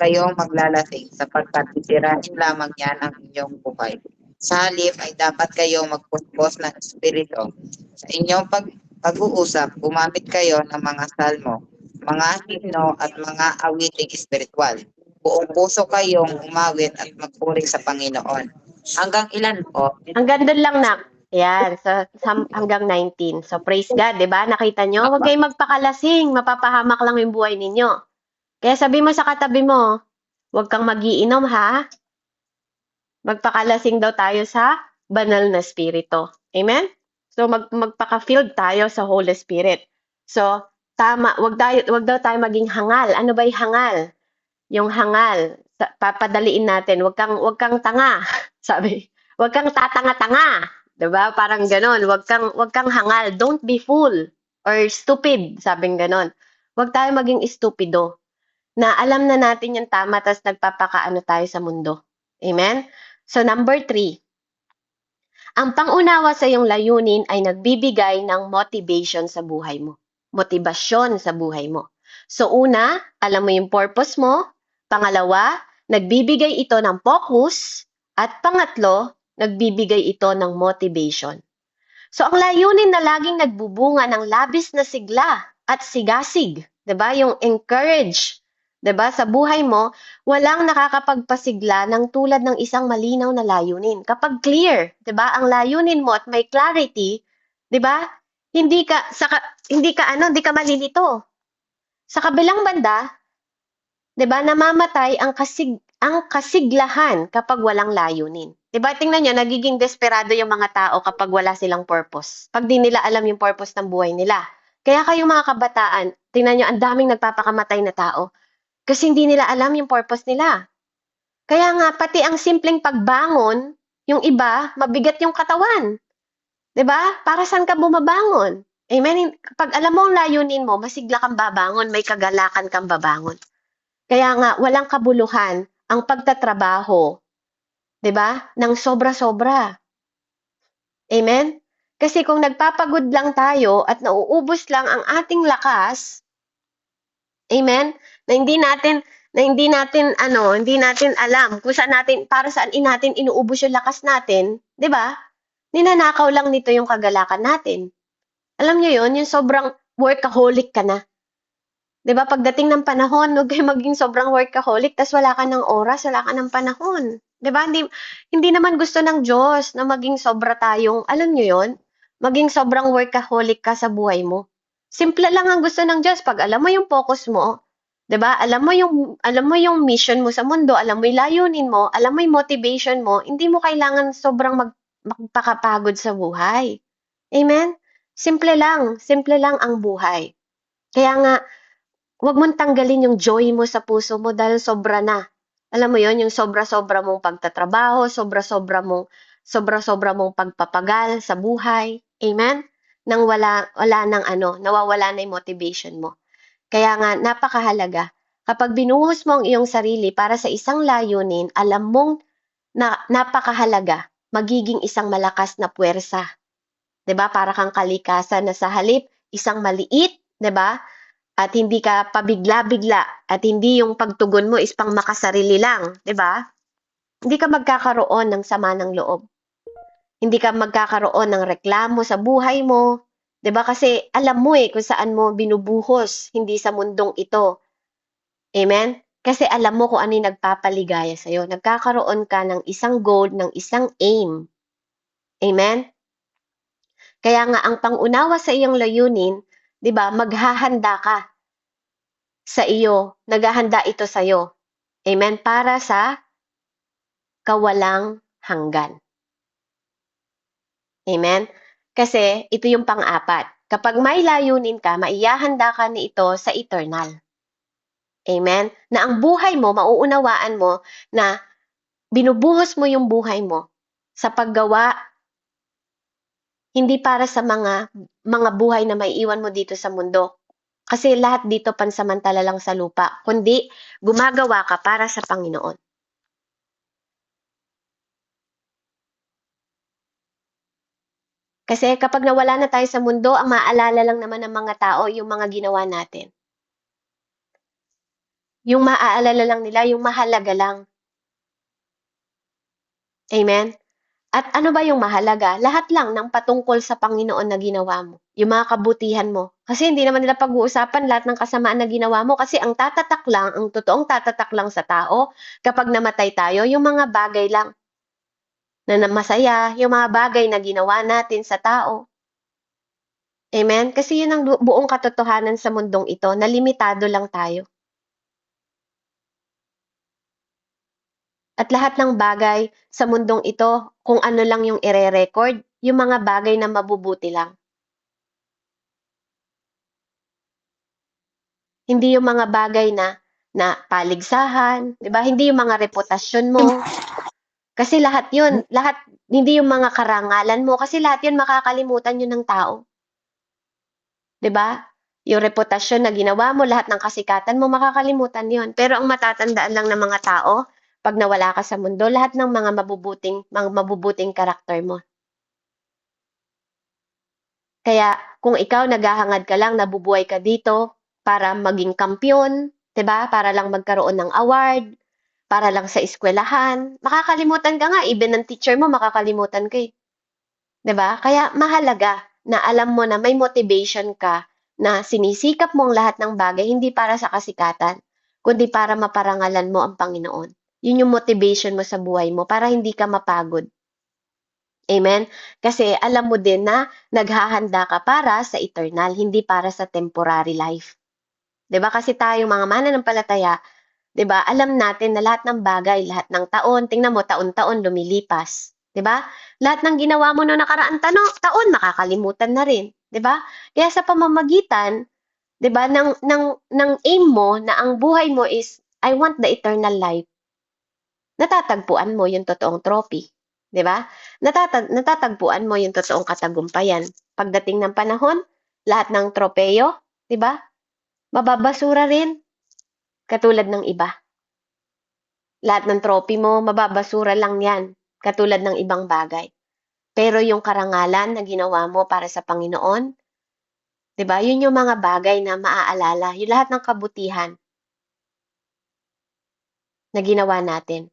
kayong maglalasing sapagkat sisirain lamang yan ang inyong buhay. Sa halip ay dapat kayong magpuspos ng espiritu. Sa inyong pag-uusap, gumamit kayo ng mga salmo, mga himno at mga awiting espiritual. Buong puso kayong umawit at magpuri sa Panginoon. Hanggang ilan po? Hanggang doon lang, nak. Yan, hanggang 19. So, praise God, di ba? Nakita nyo? Huwag kayong magpakalasing. Mapapahamak lang yung buhay ninyo. Kaya sabi mo sa katabi mo, huwag kang magiinom, ha? Magpakalasing daw tayo sa banal na spirito. Amen? So, magpaka-filled tayo sa Holy Spirit. So, tama, wag daw tayo maging hangal. Ano ba yung hangal? Yung hangal, papadaliin natin, wag kang tanga. Sabi, wag kang tatanga-tanga. 'Di ba? Parang gano'n. Wag kang hangal. Don't be fool or stupid, sabing gano'n. Wag tayo maging estupido. Na alam na natin yung tama, tas nagpapakaano tayo sa mundo. Amen? So, number 3. Ang pangunawa sa iyong layunin ay nagbibigay ng motivation sa buhay mo. Motibasyon sa buhay mo. So una, alam mo yung purpose mo. Pangalawa, nagbibigay ito ng focus. At pangatlo, nagbibigay ito ng motivation. So ang layunin na laging nagbubunga ng labis na sigla at sigasig, 'di ba? Yung encourage, 'di ba? Sa buhay mo, walang nakakapagpasigla ng tulad ng isang malinaw na layunin. Kapag clear, 'di ba? Ang layunin mo at may clarity, 'di ba? Hindi ka malilito. Sa kabilang banda, 'di ba, namamatay ang kasiglahan kapag walang layunin. 'Di ba? Tingnan niyo, nagiging desperado yung mga tao kapag wala silang purpose. Pag di nila alam yung purpose ng buhay nila. Kaya kayong mga kabataan, tingnan niyo, ang daming nagpapakamatay na tao kasi hindi nila alam yung purpose nila. Kaya nga, pati ang simpleng pagbangon, yung iba, mabigat yung katawan. 'Di ba? Para saan ka bumabangon? Amen? Kapag alam mo ang layunin mo, masigla kang babangon, may kagalakan kang babangon. Kaya nga, walang kabuluhan ang pagtatrabaho, 'di ba? Ng sobra-sobra. Amen? Kasi kung nagpapagod lang tayo at nauubos lang ang ating lakas, amen? Hindi natin alam kung saan para saan natin inuubos yung lakas natin, 'di ba? Ninanakaw lang nito yung kagalakan natin. Alam niyo 'yon, yung sobrang workaholic ka na. 'Di ba, pagdating ng panahon, huwag kayong maging sobrang workaholic tas wala ka ng oras, wala ka ng panahon. 'Di ba? Hindi naman gusto ng Diyos na maging sobra tayong, alam niyo 'yon, maging sobrang workaholic ka sa buhay mo. Simple lang ang gusto ng Diyos. Pag alam mo yung focus mo, 'Di ba? Alam mo yung mission mo sa mundo, alam mo yung layunin mo, alam mo yung motivation mo, hindi mo kailangan sobrang magpakapagod sa buhay. Amen? Simple lang ang buhay. Kaya nga, huwag mong tanggalin yung joy mo sa puso mo dahil sobra na. Alam mo yon, yung sobra-sobra mong pagtatrabaho, sobra-sobra mong pagpapagal sa buhay. Amen? Nang wala nang nawawala na yung motivation mo. Kaya nga, napakahalaga. Kapag binuhos mo ang iyong sarili para sa isang layunin, alam mong napakahalaga, magiging isang malakas na puwersa. 'Di ba? Para kang kalikasan na sa halip, isang maliit, 'di ba? At hindi ka pabigla-bigla at hindi yung pagtugon mo is pang makasarili lang, 'di ba? Hindi ka magkakaroon ng sama ng loob. Hindi ka magkakaroon ng reklamo sa buhay mo, 'di ba? Kasi alam mo kung saan mo binubuhos, hindi sa mundong ito. Amen? Kasi alam mo kung ano yung nagpapaligaya sa'yo. Nagkakaroon ka ng isang goal, ng isang aim. Amen? Kaya nga ang pangunawa sa iyong layunin, 'di ba, maghahanda ka sa iyo, naghahanda ito sa iyo. Amen? Para sa kawalang hanggan. Amen? Kasi ito yung pang-apat. Kapag may layunin ka, maihahanda ka nito sa eternal. Amen? Na ang buhay mo, mauunawaan mo na binubuhos mo yung buhay mo sa paggawa, hindi para sa mga buhay na maiiwan mo dito sa mundo. Kasi lahat dito pansamantala lang sa lupa, kundi gumagawa ka para sa Panginoon. Kasi kapag nawala na tayo sa mundo, ang maaalala lang naman ng mga tao yung mga ginawa natin. Yung maaalala lang nila, yung mahalaga lang. Amen? At ano ba yung mahalaga? Lahat lang ng patungkol sa Panginoon na ginawa mo. Yung mga kabutihan mo. Kasi hindi naman nila pag-uusapan lahat ng kasamaan na ginawa mo. Kasi ang tatatak lang, ang totoong tatatak lang sa tao, kapag namatay tayo, yung mga bagay lang na masaya, yung mga bagay na ginawa natin sa tao. Amen? Kasi yun ang buong katotohanan sa mundong ito, na limitado lang tayo. At lahat ng bagay sa mundong ito, kung ano lang yung ire-record, yung mga bagay na mabubuti lang. Hindi yung mga bagay na paligsahan, 'di ba? Hindi yung mga reputasyon mo. Kasi lahat 'yun, hindi yung mga karangalan mo kasi lahat 'yun makakalimutan 'yun ng tao. 'Di ba? Yung reputasyon na ginawa mo, lahat ng kasikatan mo makakalimutan 'yun. Pero ang matatandaan lang ng mga tao pag nawala ka sa mundo, lahat ng mga mabubuting karakter mo. Kaya kung ikaw naghahangad ka lang, nabubuhay ka dito para maging kampiyon, 'di ba? Para lang magkaroon ng award, para lang sa eskwelahan, makakalimutan ka nga, even ng teacher mo makakalimutan ka 'di ba? Kaya mahalaga na alam mo na may motivation ka na sinisikap mo ang lahat ng bagay hindi para sa kasikatan, kundi para maparangalan mo ang Panginoon. Yun yung motivation mo sa buhay mo para hindi ka mapagod. Amen? Kasi alam mo din na naghahanda ka para sa eternal, hindi para sa temporary life. 'Di ba? Kasi tayong mga mananampalataya, 'di ba? Alam natin na lahat ng bagay, lahat ng taon, tingnan mo taon-taon lumilipas, 'di ba? Lahat ng ginawa mo noong nakaraang taon makakalimutan na rin, 'di ba? Kaya sa pamamagitan, 'di ba, ng aim mo na ang buhay mo is I want the eternal life. Natatagpuan mo yung totoong trophy, 'di ba? Natatagpuan mo yung totoong katagumpayan. Pagdating ng panahon, lahat ng tropeyo, 'di ba? Mababasura rin katulad ng iba. Lahat ng trophy mo, mababasura lang 'yan, katulad ng ibang bagay. Pero yung karangalan na ginawa mo para sa Panginoon, 'di ba? Yun yung mga bagay na maaalala, yung lahat ng kabutihan na ginawa natin.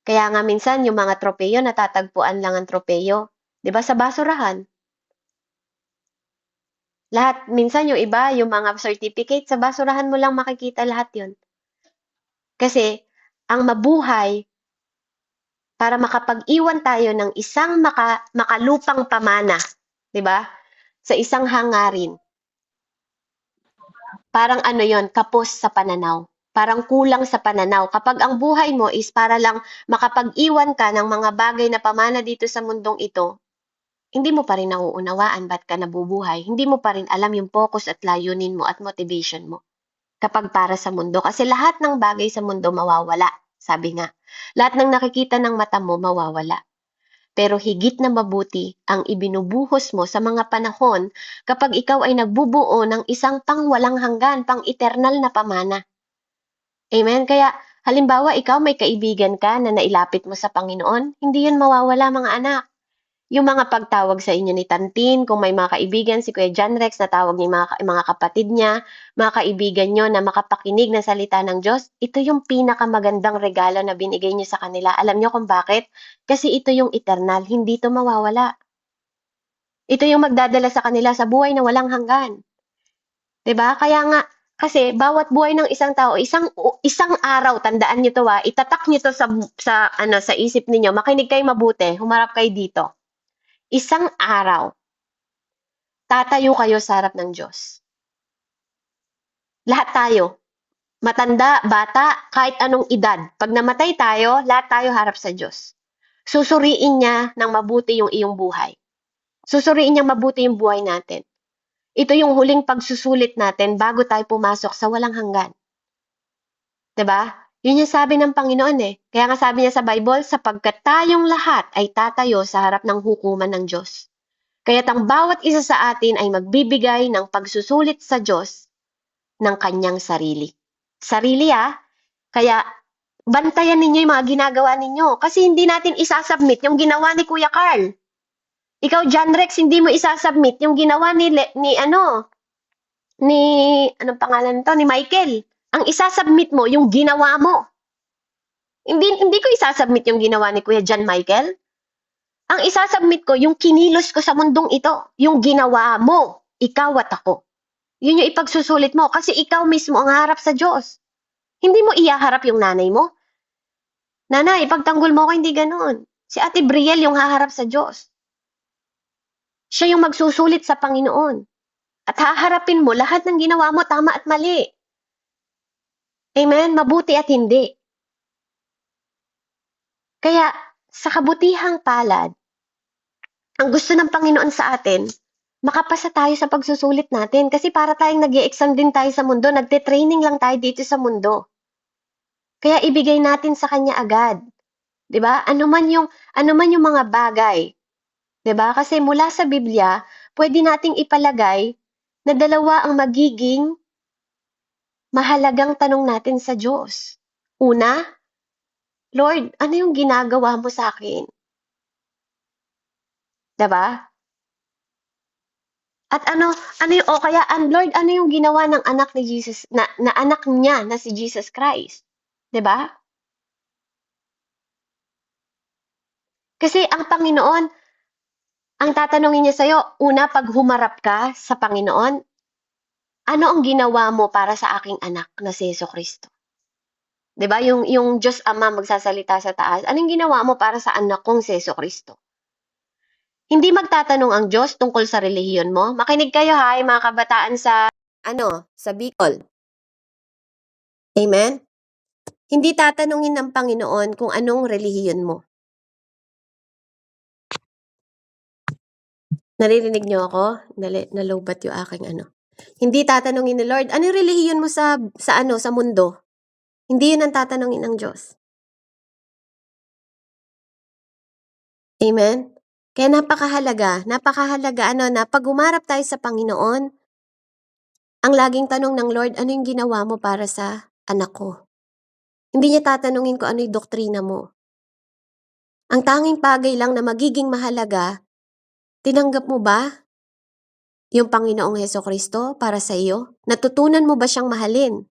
Kaya nga minsan yung mga tropeyo natatagpuan lang ang tropeyo, 'di ba, sa basurahan. Lahat minsan yung iba, yung mga certificate sa basurahan mo lang makikita lahat 'yon. Kasi ang mabuhay para makapag-iwan tayo ng isang makalupang pamana, 'di ba? Sa isang hangarin. Parang ano 'yon, kapos sa pananaw. Parang kulang sa pananaw. Kapag ang buhay mo is para lang makapag-iwan ka ng mga bagay na pamana dito sa mundong ito, hindi mo pa rin nauunawaan ba't ka nabubuhay. Hindi mo pa rin alam yung focus at layunin mo at motivation mo kapag para sa mundo. Kasi lahat ng bagay sa mundo mawawala. Sabi nga, lahat ng nakikita ng mata mo mawawala. Pero higit na mabuti ang ibinubuhos mo sa mga panahon kapag ikaw ay nagbubuo ng isang pangwalang hanggan, pang-eternal na pamana. Amen? Kaya, halimbawa, ikaw may kaibigan ka na nailapit mo sa Panginoon, hindi yun mawawala mga anak. Yung mga pagtawag sa inyo ni Tantin, kung may mga kaibigan, si Kuya John Rex, na tawag ni mga kapatid niya, mga kaibigan nyo na makapakinig ng salita ng Diyos, ito yung pinakamagandang regalo na binigay niyo sa kanila. Alam niyo kung bakit? Kasi ito yung eternal, hindi ito mawawala. Ito yung magdadala sa kanila sa buhay na walang hanggan. 'Di ba? Kaya nga, kasi bawat buhay ng isang tao, isang araw, tandaan niyo to itatak niyo to sa isip niyo, makinig kayo mabuti, humarap kayo dito. Isang araw, tatayo kayo sa harap ng Diyos. Lahat tayo, matanda, bata, kahit anong edad. Pag namatay tayo, lahat tayo harap sa Diyos. Susuriin niya ng mabuti yung iyong buhay. Susuriin niya mabuti yung buhay natin. Ito yung huling pagsusulit natin bago tayo pumasok sa walang hanggan. 'Di ba? Yun yung sabi ng Panginoon eh. Kaya nga sabi niya sa Bible, sapagkat tayong lahat ay tatayo sa harap ng hukuman ng Diyos. Kaya't ang bawat isa sa atin ay magbibigay ng pagsusulit sa Diyos ng kanyang sarili. Sarili kaya bantayan ninyo yung mga ginagawa ninyo. Kasi hindi natin isasubmit yung ginawa ni Kuya Carl. Ikaw, John Rex, hindi mo isasubmit yung ginawa ni anong pangalan to, ni Michael. Ang isasubmit mo, yung ginawa mo. Hindi ko isasubmit yung ginawa ni Kuya John Michael. Ang isasubmit ko, yung kinilos ko sa mundong ito. Yung ginawa mo, ikaw at ako. Yun yung ipagsusulit mo kasi ikaw mismo ang harap sa Diyos. Hindi mo iyaharap yung nanay mo. Nanay, pagtanggol mo ko, hindi ganoon. Si Ate Brielle yung haharap sa Diyos. Siya yung magsusulit sa Panginoon. At haharapin mo lahat ng ginawa mo, tama at mali. Amen? Mabuti at hindi. Kaya, sa kabutihang palad, ang gusto ng Panginoon sa atin, makapasa tayo sa pagsusulit natin. Kasi para tayong nag-i-exam din tayo sa mundo, nagte-training lang tayo dito sa mundo. Kaya ibigay natin sa Kanya agad. 'Di ba? Ano man yung mga bagay. 'Di ba? Kasi mula sa Biblia, pwede nating ipalagay na dalawa ang magiging mahalagang tanong natin sa Diyos. Una, Lord, ano yung ginagawa mo sa akin? 'Di ba? At Lord, ano yung ginawa ng anak ni Jesus, na anak niya na si Jesus Christ? 'Di ba? Kasi ang Panginoon, ang tatanungin niya sa'yo, una, pag humarap ka sa Panginoon, ano ang ginawa mo para sa aking anak na si Jesucristo? 'Di ba? Yung Diyos Ama magsasalita sa taas, anong ginawa mo para sa anak kong si Jesucristo? Hindi magtatanong ang Diyos tungkol sa relihiyon mo. Makinig kayo mga kabataan sa Bicol. Amen? Hindi tatanungin ng Panginoon kung anong relihiyon mo. Naririnig niyo ako? Nalobat yung aking Hindi tatanungin ni Lord, anong relihiyon mo sa mundo? Hindi yun ang tatanungin ng Diyos. Amen? Kaya napakahalaga na pag umarap tayo sa Panginoon, ang laging tanong ng Lord, ano yung ginawa mo para sa anak ko? Hindi niya tatanungin kung ano yung doktrina mo. Ang tanging bagay lang na magiging mahalaga, tinanggap mo ba yung Panginoong Hesukristo para sa iyo? Natutunan mo ba siyang mahalin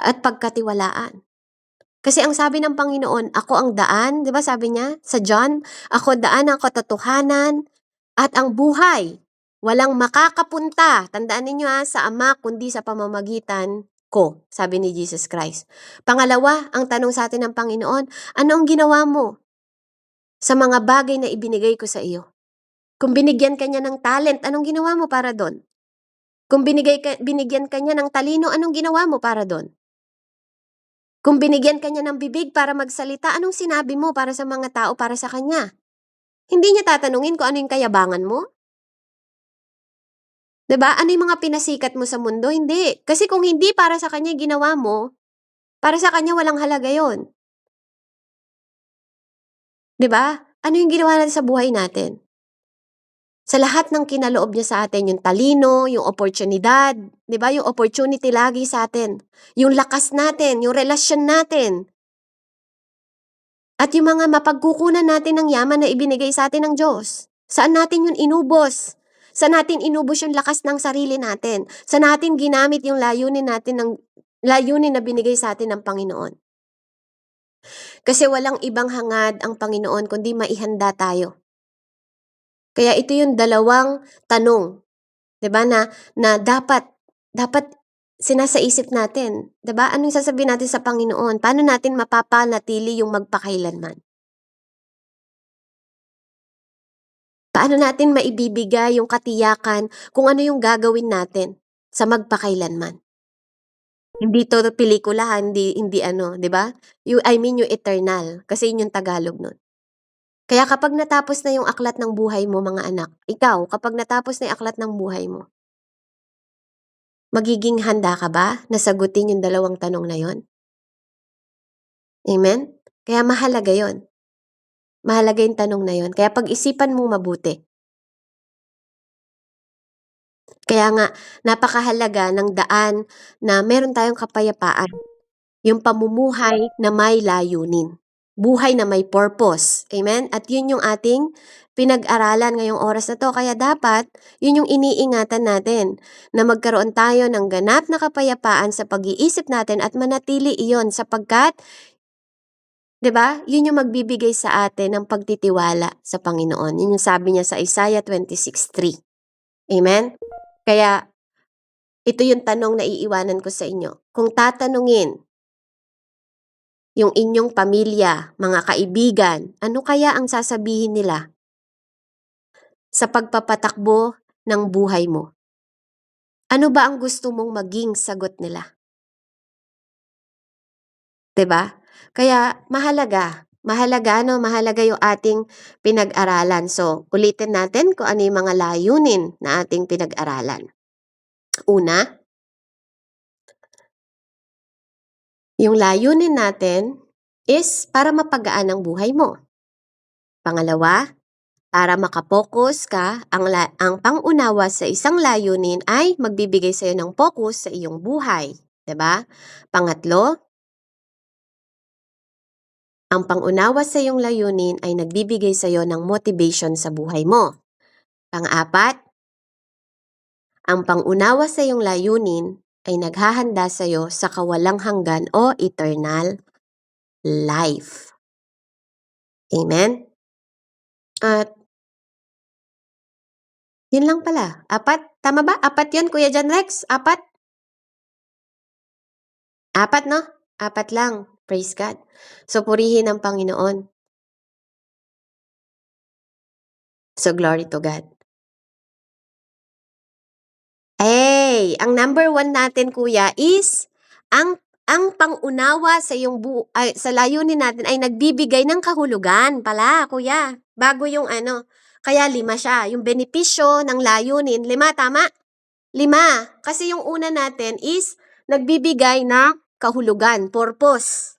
at pagkatiwalaan? Kasi ang sabi ng Panginoon, ako ang daan, di ba sabi niya sa John, ako daan ang katotohanan at ang buhay. Walang makakapunta, tandaan ninyo sa Ama, kundi sa pamamagitan ko, sabi ni Jesus Christ. Pangalawa, ang tanong sa atin ng Panginoon, ano ang ginawa mo sa mga bagay na ibinigay ko sa iyo? Kung binigyan ka niya ng talent, anong ginawa mo para doon? Kung binigyan ka niya ng talino, anong ginawa mo para doon? Kung binigyan ka niya ng bibig para magsalita, anong sinabi mo para sa mga tao, para sa kanya? Hindi niya tatanungin kung ano yung kayabangan mo. 'Di ba? Ano yung mga pinasikat mo sa mundo? Hindi. Kasi kung hindi para sa kanya ginawa mo, para sa kanya walang halaga yon. 'Di ba? Ano yung ginawa natin sa buhay natin? Sa lahat ng kinaloob niya sa atin, yung talino, yung oportunidad, 'di ba? Yung opportunity lagi sa atin. Yung lakas natin, yung relasyon natin. At yung mga mapagkukunan natin ng yaman na ibinigay sa atin ng Diyos. Saan natin yun inubos? Saan natin inubos yung lakas ng sarili natin? Saan natin ginamit yung layunin na binigay sa atin ng Panginoon? Kasi walang ibang hangad ang Panginoon kundi maihanda tayo. Kaya ito yung dalawang tanong, 'di ba, na dapat sinasaisip natin, 'di ba? Anong sasabihin natin sa Panginoon? Paano natin mapapanatili yung magpakailanman? Paano natin maibibigay yung katiyakan kung ano yung gagawin natin sa magpakailanman? Hindi to pelikula, hindi ano, 'di ba? Yung eternal, kasi yun yung Tagalog nun. Kaya kapag natapos na yung aklat ng buhay mo, mga anak, ikaw, kapag natapos na yung aklat ng buhay mo, magiging handa ka ba na sagutin yung dalawang tanong na yon? Amen? Kaya mahalaga yon. Mahalaga yung tanong na yon. Kaya pag-isipan mong mabuti. Kaya nga, napakahalaga ng daan na meron tayong kapayapaan. Yung pamumuhay na may layunin. Buhay na may purpose. Amen? At yun yung ating pinag-aralan ngayong oras na to. Kaya dapat, yun yung iniingatan natin na magkaroon tayo ng ganap na kapayapaan sa pag-iisip natin at manatili iyon sapagkat, 'di ba? Yun yung magbibigay sa atin ng pagtitiwala sa Panginoon. Yun yung sabi niya sa Isaiah 26:3. Amen? Kaya, ito yung tanong na iiwanan ko sa inyo. Kung tatanungin yung inyong pamilya, mga kaibigan, ano kaya ang sasabihin nila sa pagpapatakbo ng buhay mo? Ano ba ang gusto mong maging sagot nila? 'Di ba? Kaya mahalaga yung ating pinag-aralan. So, ulitin natin kung ano yung mga layunin na ating pinag-aralan. Una, yung layunin natin is para mapagaan ang buhay mo. Pangalawa, para makapokus ka, ang pangunawa sa isang layunin ay magbibigay sa iyo ng focus sa iyong buhay. 'Di ba? Pangatlo, ang pangunawa sa iyong layunin ay nagbibigay sa iyo ng motivation sa buhay mo. Pang-apat, ang pangunawa sa iyong layunin ay naghahanda sa iyo sa kawalang hanggan o eternal life. Amen? At yun lang pala. 4, tama ba? 4 yun, Kuya John Rex? 4? 4, no? 4 lang. Praise God. So, purihin ang Panginoon. So, glory to God. Hey, ang number 1 natin, Kuya, is ang pangunawa sa sa layunin natin ay nagbibigay ng kahulugan pala, Kuya. Bago yung ano. Kaya 5 siya. Yung benepisyo ng layunin, 5, tama? 5. Kasi yung una natin is nagbibigay ng kahulugan, purpose.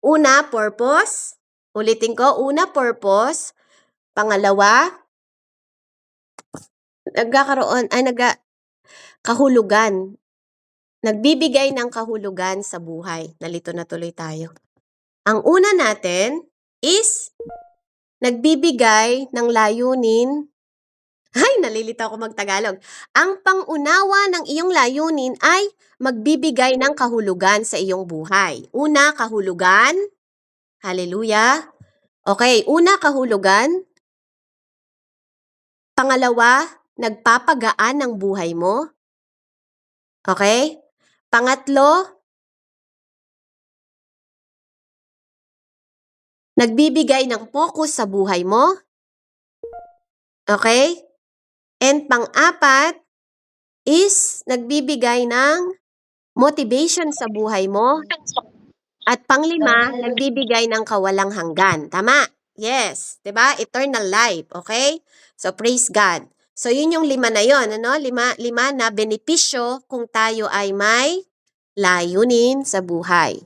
Una, purpose. Ulitin ko, una, purpose. Pangalawa, kahulugan. Nagbibigay ng kahulugan sa buhay. Nalito na tuloy tayo. Ang una natin is nagbibigay ng layunin. Ay, nalilito ako magtagalog. Ang pangunawa ng iyong layunin ay magbibigay ng kahulugan sa iyong buhay. Una, kahulugan. Hallelujah. Okay, una, kahulugan. Pangalawa, nagpapagaan ng buhay mo. Okay? Pangatlo, nagbibigay ng focus sa buhay mo. Okay? And pang-apat is nagbibigay ng motivation sa buhay mo. At panglima, nagbibigay ng kawalang hanggan. Tama? Yes. 'Di ba? Eternal life. Okay? So, praise God. So, yun yung 5 na yon, ano? 5 na benepisyo kung tayo ay may layunin sa buhay.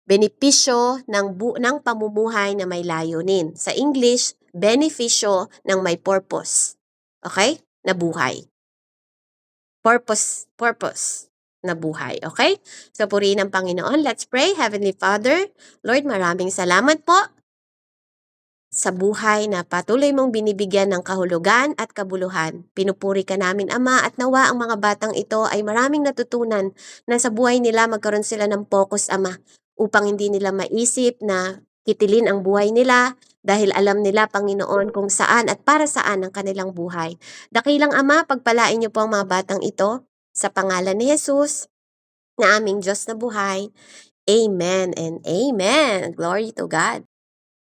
Benepisyo ng pamumuhay na may layunin. Sa English, benepisyo ng may purpose. Okay? Na buhay. Purpose na buhay. Okay? So, purihin ang Panginoon. Let's pray. Heavenly Father, Lord, maraming salamat po sa buhay na patuloy mong binibigyan ng kahulugan at kabuluhan. Pinupuri ka namin, Ama, at nawa ang mga batang ito ay maraming natutunan na sa buhay nila magkaroon sila ng focus, Ama, upang hindi nila maisip na kitilin ang buhay nila dahil alam nila, Panginoon, kung saan at para saan ang kanilang buhay. Dakilang Ama, pagpalain niyo po ang mga batang ito sa pangalan ni Jesus na aming Diyos na buhay. Amen and amen. Glory to God.